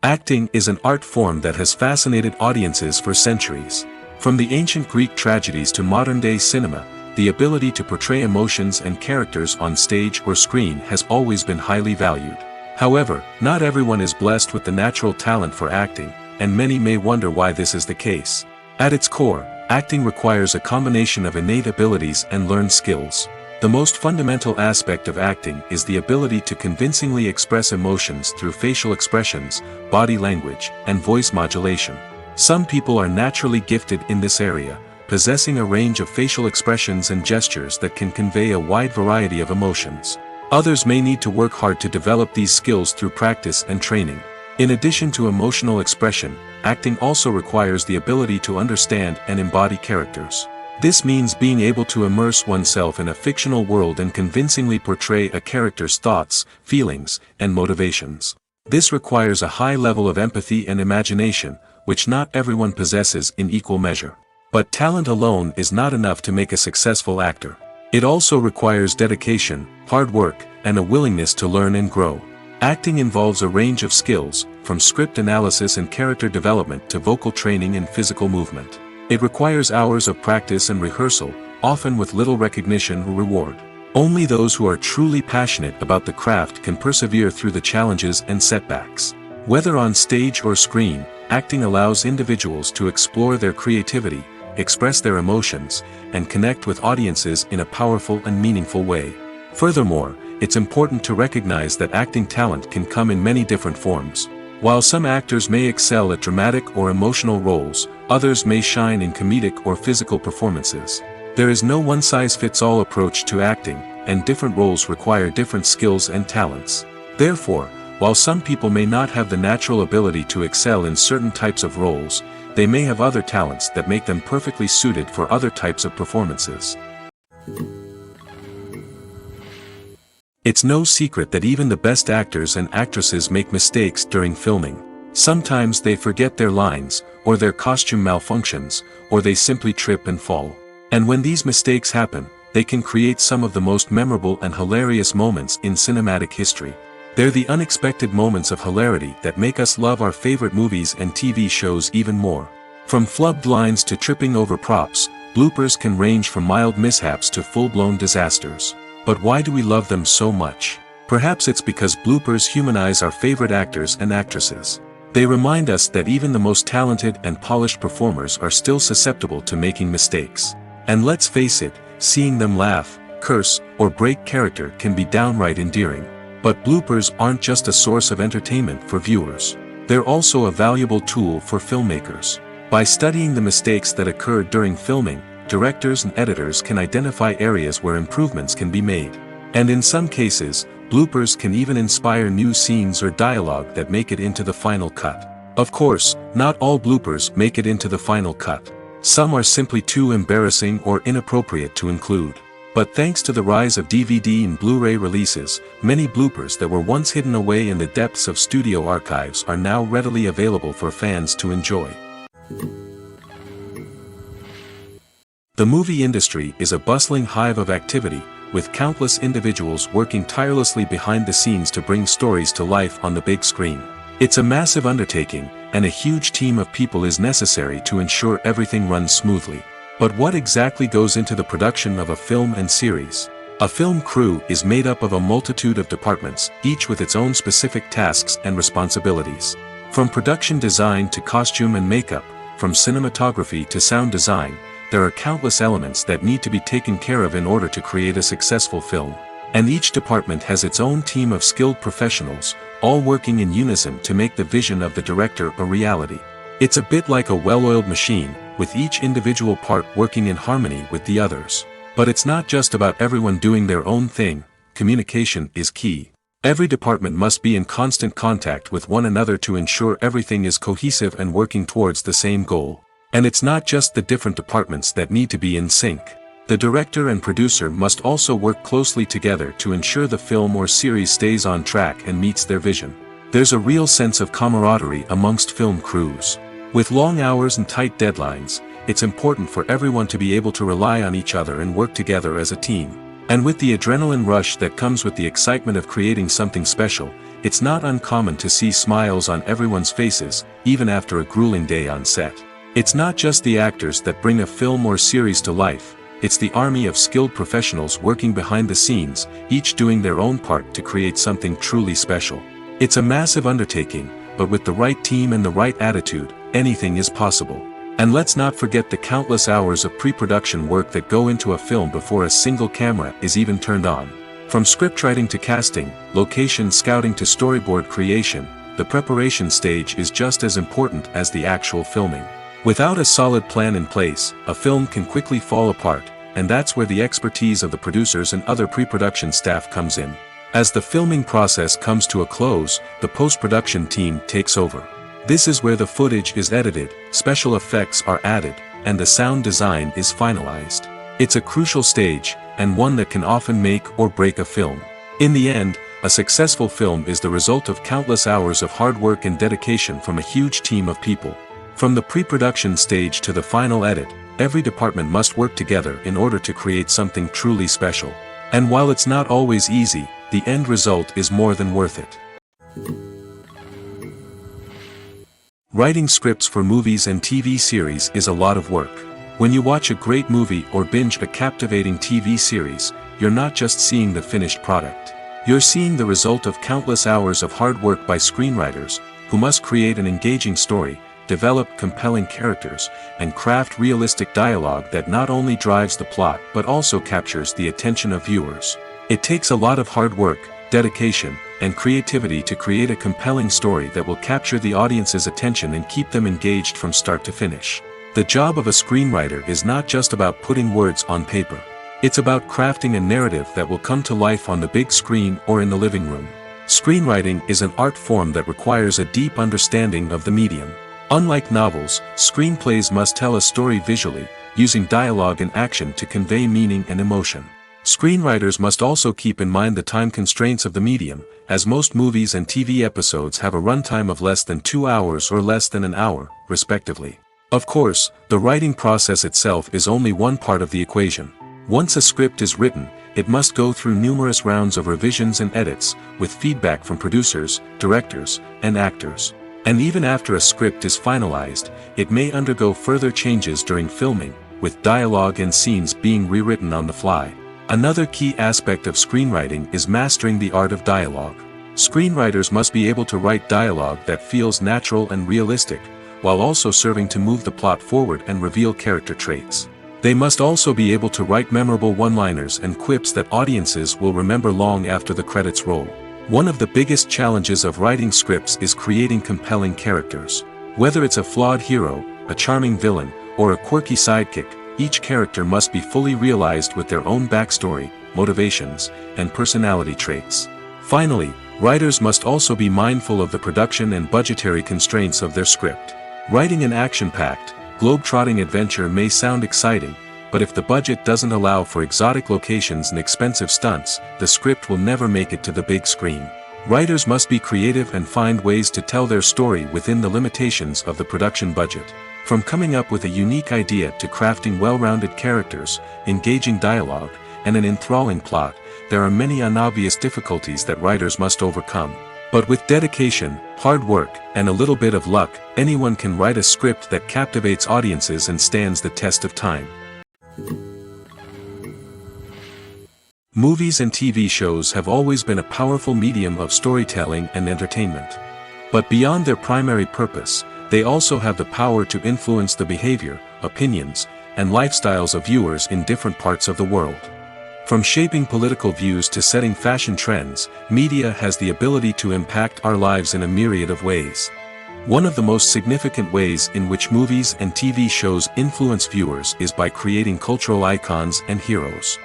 Acting is an art form that has fascinated audiences for centuries. From the ancient Greek tragedies to modern-day cinema, the ability to portray emotions and characters on stage or screen has always been highly valued. However, not everyone is blessed with the natural talent for acting, and many may wonder why this is the case. At its core, acting requires a combination of innate abilities and learned skills. The most fundamental aspect of acting is the ability to convincingly express emotions through facial expressions, body language, and voice modulation. Some people are naturally gifted in this area, possessing a range of facial expressions and gestures that can convey a wide variety of emotions. Others may need to work hard to develop these skills through practice and training. In addition to emotional expression, acting also requires the ability to understand and embody characters. This means being able to immerse oneself in a fictional world and convincingly portray a character's thoughts, feelings, and motivations. This requires a high level of empathy and imagination, which not everyone possesses in equal measure. But talent alone is not enough to make a successful actor. It also requires dedication, hard work, and a willingness to learn and grow. Acting involves a range of skills, from script analysis and character development to vocal training and physical movement. It requires hours of practice and rehearsal, often with little recognition or reward. Only those who are truly passionate about the craft can persevere through the challenges and setbacks. Whether on stage or screen, acting allows individuals to explore their creativity, express their emotions, and connect with audiences in a powerful and meaningful way. Furthermore, it's important to recognize that acting talent can come in many different forms. While some actors may excel at dramatic or emotional roles, others may shine in comedic or physical performances. There is no one-size-fits-all approach to acting, and different roles require different skills and talents. Therefore, while some people may not have the natural ability to excel in certain types of roles, they may have other talents that make them perfectly suited for other types of performances. It's no secret that even the best actors and actresses make mistakes during filming. Sometimes they forget their lines, or their costume malfunctions, or they simply trip and fall. And when these mistakes happen, they can create some of the most memorable and hilarious moments in cinematic history. They're the unexpected moments of hilarity that make us love our favorite movies and TV shows even more. From flubbed lines to tripping over props, bloopers can range from mild mishaps to full-blown disasters. But why do we love them so much? Perhaps it's because bloopers humanize our favorite actors and actresses. They remind us that even the most talented and polished performers are still susceptible to making mistakes. And let's face it, seeing them laugh, curse, or break character can be downright endearing. But bloopers aren't just a source of entertainment for viewers. They're also a valuable tool for filmmakers. By studying the mistakes that occurred during filming, directors and editors can identify areas where improvements can be made. And in some cases, bloopers can even inspire new scenes or dialogue that make it into the final cut. Of course, not all bloopers make it into the final cut. Some are simply too embarrassing or inappropriate to include. But thanks to the rise of DVD and Blu-ray releases, many bloopers that were once hidden away in the depths of studio archives are now readily available for fans to enjoy. The movie industry is a bustling hive of activity, with countless individuals working tirelessly behind the scenes to bring stories to life on the big screen. It's a massive undertaking, and a huge team of people is necessary to ensure everything runs smoothly. But what exactly goes into the production of a film and series? A film crew is made up of a multitude of departments, each with its own specific tasks and responsibilities. From production design to costume and makeup, from cinematography to sound design, there are countless elements that need to be taken care of in order to create a successful film. And each department has its own team of skilled professionals, all working in unison to make the vision of the director a reality. It's a bit like a well-oiled machine, with each individual part working in harmony with the others. But it's not just about everyone doing their own thing. Communication is key. Every department must be in constant contact with one another to ensure everything is cohesive and working towards the same goal. And it's not just the different departments that need to be in sync. The director and producer must also work closely together to ensure the film or series stays on track and meets their vision. There's a real sense of camaraderie amongst film crews. With long hours and tight deadlines, it's important for everyone to be able to rely on each other and work together as a team. And with the adrenaline rush that comes with the excitement of creating something special, it's not uncommon to see smiles on everyone's faces, even after a grueling day on set. It's not just the actors that bring a film or series to life, it's the army of skilled professionals working behind the scenes, each doing their own part to create something truly special. It's a massive undertaking, but with the right team and the right attitude, anything is possible. And let's not forget the countless hours of pre-production work that go into a film before a single camera is even turned on. From scriptwriting to casting, location scouting to storyboard creation, the preparation stage is just as important as the actual filming. Without a solid plan in place, a film can quickly fall apart, and that's where the expertise of the producers and other pre-production staff comes in. As the filming process comes to a close, the post-production team takes over. This is where the footage is edited, special effects are added, and the sound design is finalized. It's a crucial stage, and one that can often make or break a film. In the end, a successful film is the result of countless hours of hard work and dedication from a huge team of people. From the pre-production stage to the final edit, every department must work together in order to create something truly special. And while it's not always easy, the end result is more than worth it. Writing scripts for movies and TV series is a lot of work. When you watch a great movie or binge a captivating TV series, you're not just seeing the finished product. You're seeing the result of countless hours of hard work by screenwriters, who must create an engaging story, develop compelling characters, and craft realistic dialogue that not only drives the plot but also captures the attention of viewers. It takes a lot of hard work, dedication, and creativity to create a compelling story that will capture the audience's attention and keep them engaged from start to finish. The job of a screenwriter is not just about putting words on paper. It's about crafting a narrative that will come to life on the big screen or in the living room. Screenwriting is an art form that requires a deep understanding of the medium. Unlike novels, screenplays must tell a story visually, using dialogue and action to convey meaning and emotion. Screenwriters must also keep in mind the time constraints of the medium, as most movies and TV episodes have a runtime of less than 2 hours or less than an hour, respectively. Of course, the writing process itself is only one part of the equation. Once a script is written, it must go through numerous rounds of revisions and edits, with feedback from producers, directors, and actors. And even after a script is finalized, it may undergo further changes during filming, with dialogue and scenes being rewritten on the fly. Another key aspect of screenwriting is mastering the art of dialogue. Screenwriters must be able to write dialogue that feels natural and realistic, while also serving to move the plot forward and reveal character traits. They must also be able to write memorable one-liners and quips that audiences will remember long after the credits roll. One of the biggest challenges of writing scripts is creating compelling characters. Whether it's a flawed hero, a charming villain, or a quirky sidekick, each character must be fully realized with their own backstory, motivations, and personality traits. Finally, writers must also be mindful of the production and budgetary constraints of their script. Writing an action-packed, globe-trotting adventure may sound exciting, but if the budget doesn't allow for exotic locations and expensive stunts, the script will never make it to the big screen. Writers must be creative and find ways to tell their story within the limitations of the production budget. From coming up with a unique idea to crafting well-rounded characters, engaging dialogue, and an enthralling plot, there are many unobvious difficulties that writers must overcome. But with dedication, hard work, and a little bit of luck, anyone can write a script that captivates audiences and stands the test of time. Movies and TV shows have always been a powerful medium of storytelling and entertainment. But beyond their primary purpose, they also have the power to influence the behavior, opinions, and lifestyles of viewers in different parts of the world. From shaping political views to setting fashion trends, media has the ability to impact our lives in a myriad of ways. One of the most significant ways in which movies and TV shows influence viewers is by creating cultural icons and heroes.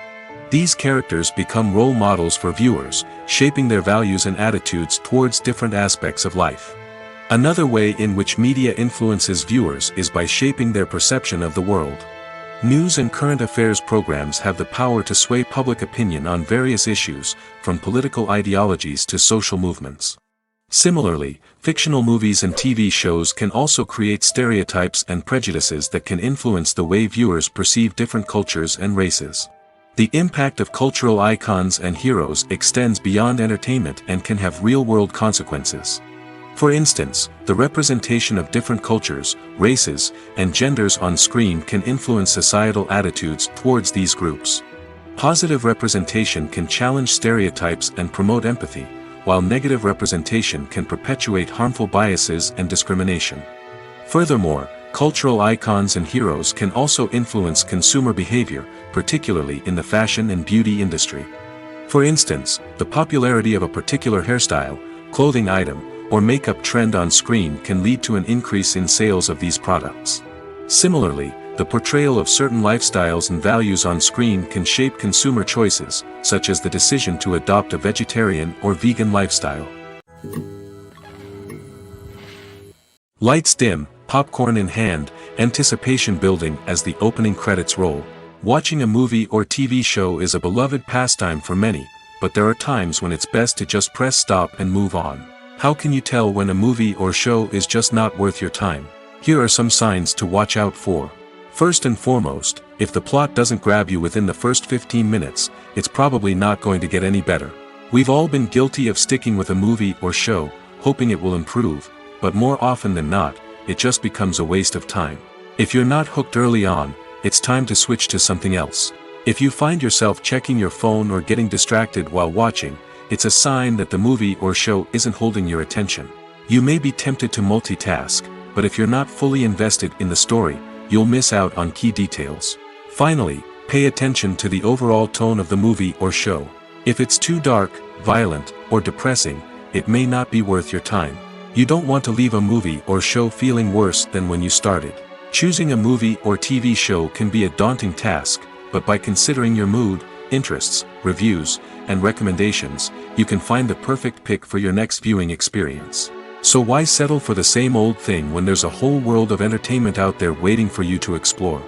These characters become role models for viewers, shaping their values and attitudes towards different aspects of life. Another way in which media influences viewers is by shaping their perception of the world. News and current affairs programs have the power to sway public opinion on various issues, from political ideologies to social movements. Similarly, fictional movies and TV shows can also create stereotypes and prejudices that can influence the way viewers perceive different cultures and races. The impact of cultural icons and heroes extends beyond entertainment and can have real-world consequences. For instance, the representation of different cultures, races, and genders on screen can influence societal attitudes towards these groups. Positive representation can challenge stereotypes and promote empathy, while negative representation can perpetuate harmful biases and discrimination. Furthermore, cultural icons and heroes can also influence consumer behavior, particularly in the fashion and beauty industry. For instance, the popularity of a particular hairstyle, clothing item, or makeup trend on screen can lead to an increase in sales of these products. Similarly, the portrayal of certain lifestyles and values on screen can shape consumer choices, such as the decision to adopt a vegetarian or vegan lifestyle. Lights dim, popcorn in hand, anticipation building as the opening credits roll. Watching a movie or TV show is a beloved pastime for many, but there are times when it's best to just press stop and move on. How can you tell when a movie or show is just not worth your time? Here are some signs to watch out for. First and foremost, if the plot doesn't grab you within the first 15 minutes, it's probably not going to get any better. We've all been guilty of sticking with a movie or show, hoping it will improve, but more often than not, it just becomes a waste of time. If you're not hooked early on, it's time to switch to something else. If you find yourself checking your phone or getting distracted while watching, it's a sign that the movie or show isn't holding your attention. You may be tempted to multitask, but if you're not fully invested in the story, you'll miss out on key details. Finally, pay attention to the overall tone of the movie or show. If it's too dark, violent, or depressing, it may not be worth your time. You don't want to leave a movie or show feeling worse than when you started. Choosing a movie or TV show can be a daunting task, but by considering your mood, interests, reviews, and recommendations, you can find the perfect pick for your next viewing experience. So why settle for the same old thing when there's a whole world of entertainment out there waiting for you to explore?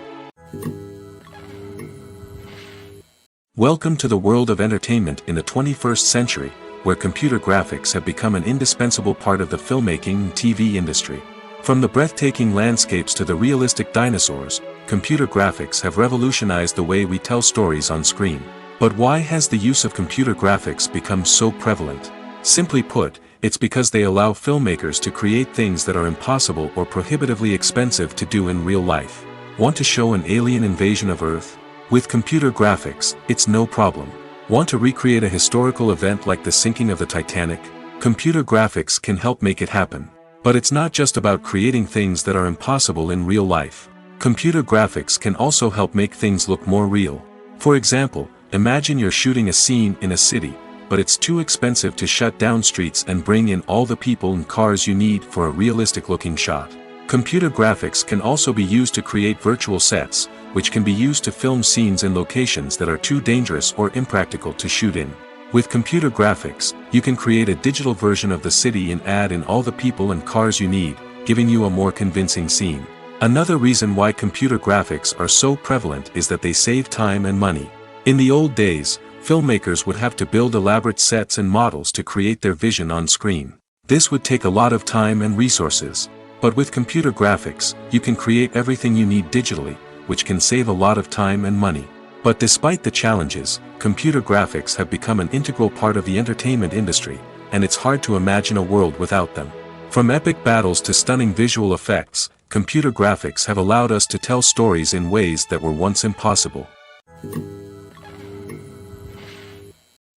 Welcome to the world of entertainment in the 21st century, where computer graphics have become an indispensable part of the filmmaking and TV industry. From the breathtaking landscapes to the realistic dinosaurs, computer graphics have revolutionized the way we tell stories on screen. But why has the use of computer graphics become so prevalent? Simply put, it's because they allow filmmakers to create things that are impossible or prohibitively expensive to do in real life. Want to show an alien invasion of Earth? With computer graphics, it's no problem. Want to recreate a historical event like the sinking of the Titanic? Computer graphics can help make it happen. But it's not just about creating things that are impossible in real life. Computer graphics can also help make things look more real. For example, imagine you're shooting a scene in a city, but it's too expensive to shut down streets and bring in all the people and cars you need for a realistic-looking shot. Computer graphics can also be used to create virtual sets, which can be used to film scenes in locations that are too dangerous or impractical to shoot in. With computer graphics, you can create a digital version of the city and add in all the people and cars you need, giving you a more convincing scene. Another reason why computer graphics are so prevalent is that they save time and money. In the old days, filmmakers would have to build elaborate sets and models to create their vision on screen. This would take a lot of time and resources. But with computer graphics, you can create everything you need digitally, which can save a lot of time and money. But despite the challenges, computer graphics have become an integral part of the entertainment industry, and it's hard to imagine a world without them. From epic battles to stunning visual effects, computer graphics have allowed us to tell stories in ways that were once impossible.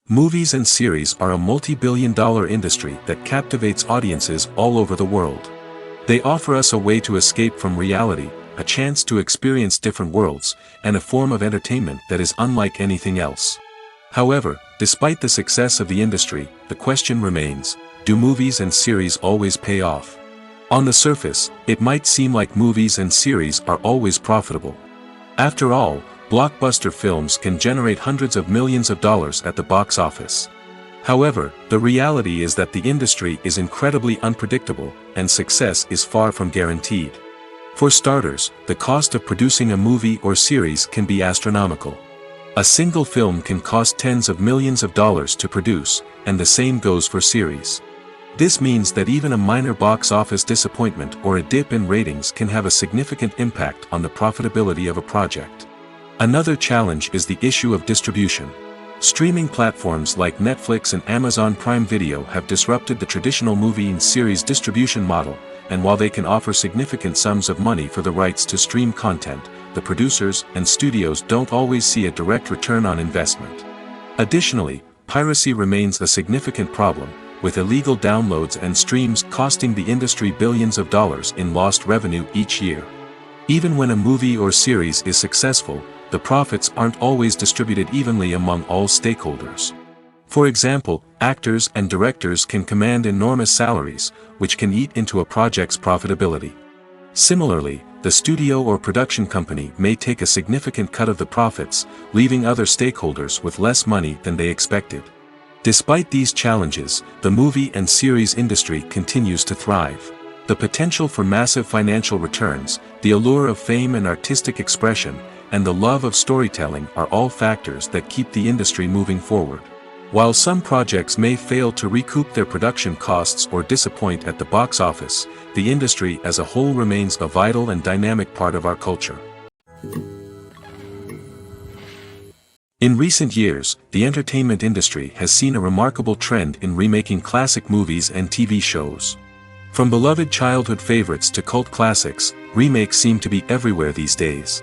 Movies and series are a multi-billion-dollar industry that captivates audiences all over the world. They offer us a way to escape from reality, a chance to experience different worlds, and a form of entertainment that is unlike anything else. However, despite the success of the industry, the question remains, do movies and series always pay off? On the surface, it might seem like movies and series are always profitable. After all, blockbuster films can generate hundreds of millions of dollars at the box office. However, the reality is that the industry is incredibly unpredictable, and success is far from guaranteed. For starters, the cost of producing a movie or series can be astronomical. A single film can cost tens of millions of dollars to produce, and the same goes for series. This means that even a minor box office disappointment or a dip in ratings can have a significant impact on the profitability of a project. Another challenge is the issue of distribution. Streaming platforms like Netflix and Amazon Prime Video have disrupted the traditional movie and series distribution model, and while they can offer significant sums of money for the rights to stream content, the producers and studios don't always see a direct return on investment. Additionally, piracy remains a significant problem, with illegal downloads and streams costing the industry billions of dollars in lost revenue each year. Even when a movie or series is successful, the profits aren't always distributed evenly among all stakeholders. For example, actors and directors can command enormous salaries, which can eat into a project's profitability. Similarly, the studio or production company may take a significant cut of the profits, leaving other stakeholders with less money than they expected. Despite these challenges, the movie and series industry continues to thrive. The potential for massive financial returns, the allure of fame and artistic expression, and the love of storytelling are all factors that keep the industry moving forward. While some projects may fail to recoup their production costs or disappoint at the box office, the industry as a whole remains a vital and dynamic part of our culture. In recent years, the entertainment industry has seen a remarkable trend in remaking classic movies and TV shows. From beloved childhood favorites to cult classics, remakes seem to be everywhere these days.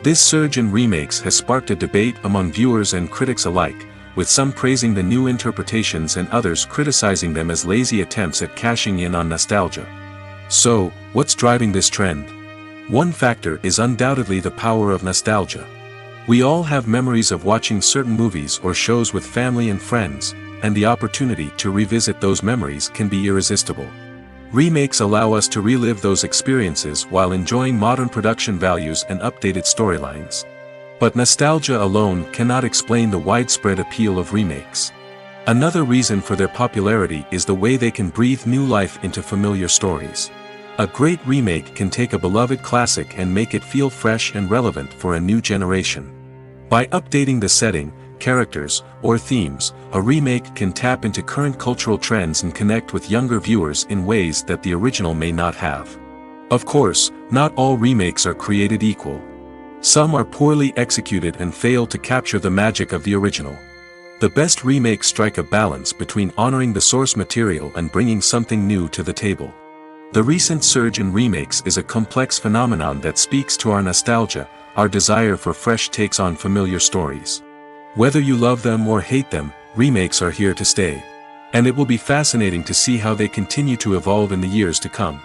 This surge in remakes has sparked a debate among viewers and critics alike, with some praising the new interpretations and others criticizing them as lazy attempts at cashing in on nostalgia. So, what's driving this trend? One factor is undoubtedly the power of nostalgia. We all have memories of watching certain movies or shows with family and friends, and the opportunity to revisit those memories can be irresistible. Remakes allow us to relive those experiences while enjoying modern production values and updated storylines. But nostalgia alone cannot explain the widespread appeal of remakes. Another reason for their popularity is the way they can breathe new life into familiar stories. A great remake can take a beloved classic and make it feel fresh and relevant for a new generation. By updating the setting, characters, or themes, a remake can tap into current cultural trends and connect with younger viewers in ways that the original may not have. Of course, not all remakes are created equal. Some are poorly executed and fail to capture the magic of the original. The best remakes strike a balance between honoring the source material and bringing something new to the table. The recent surge in remakes is a complex phenomenon that speaks to our nostalgia, our desire for fresh takes on familiar stories. Whether you love them or hate them, remakes are here to stay. And it will be fascinating to see how they continue to evolve in the years to come.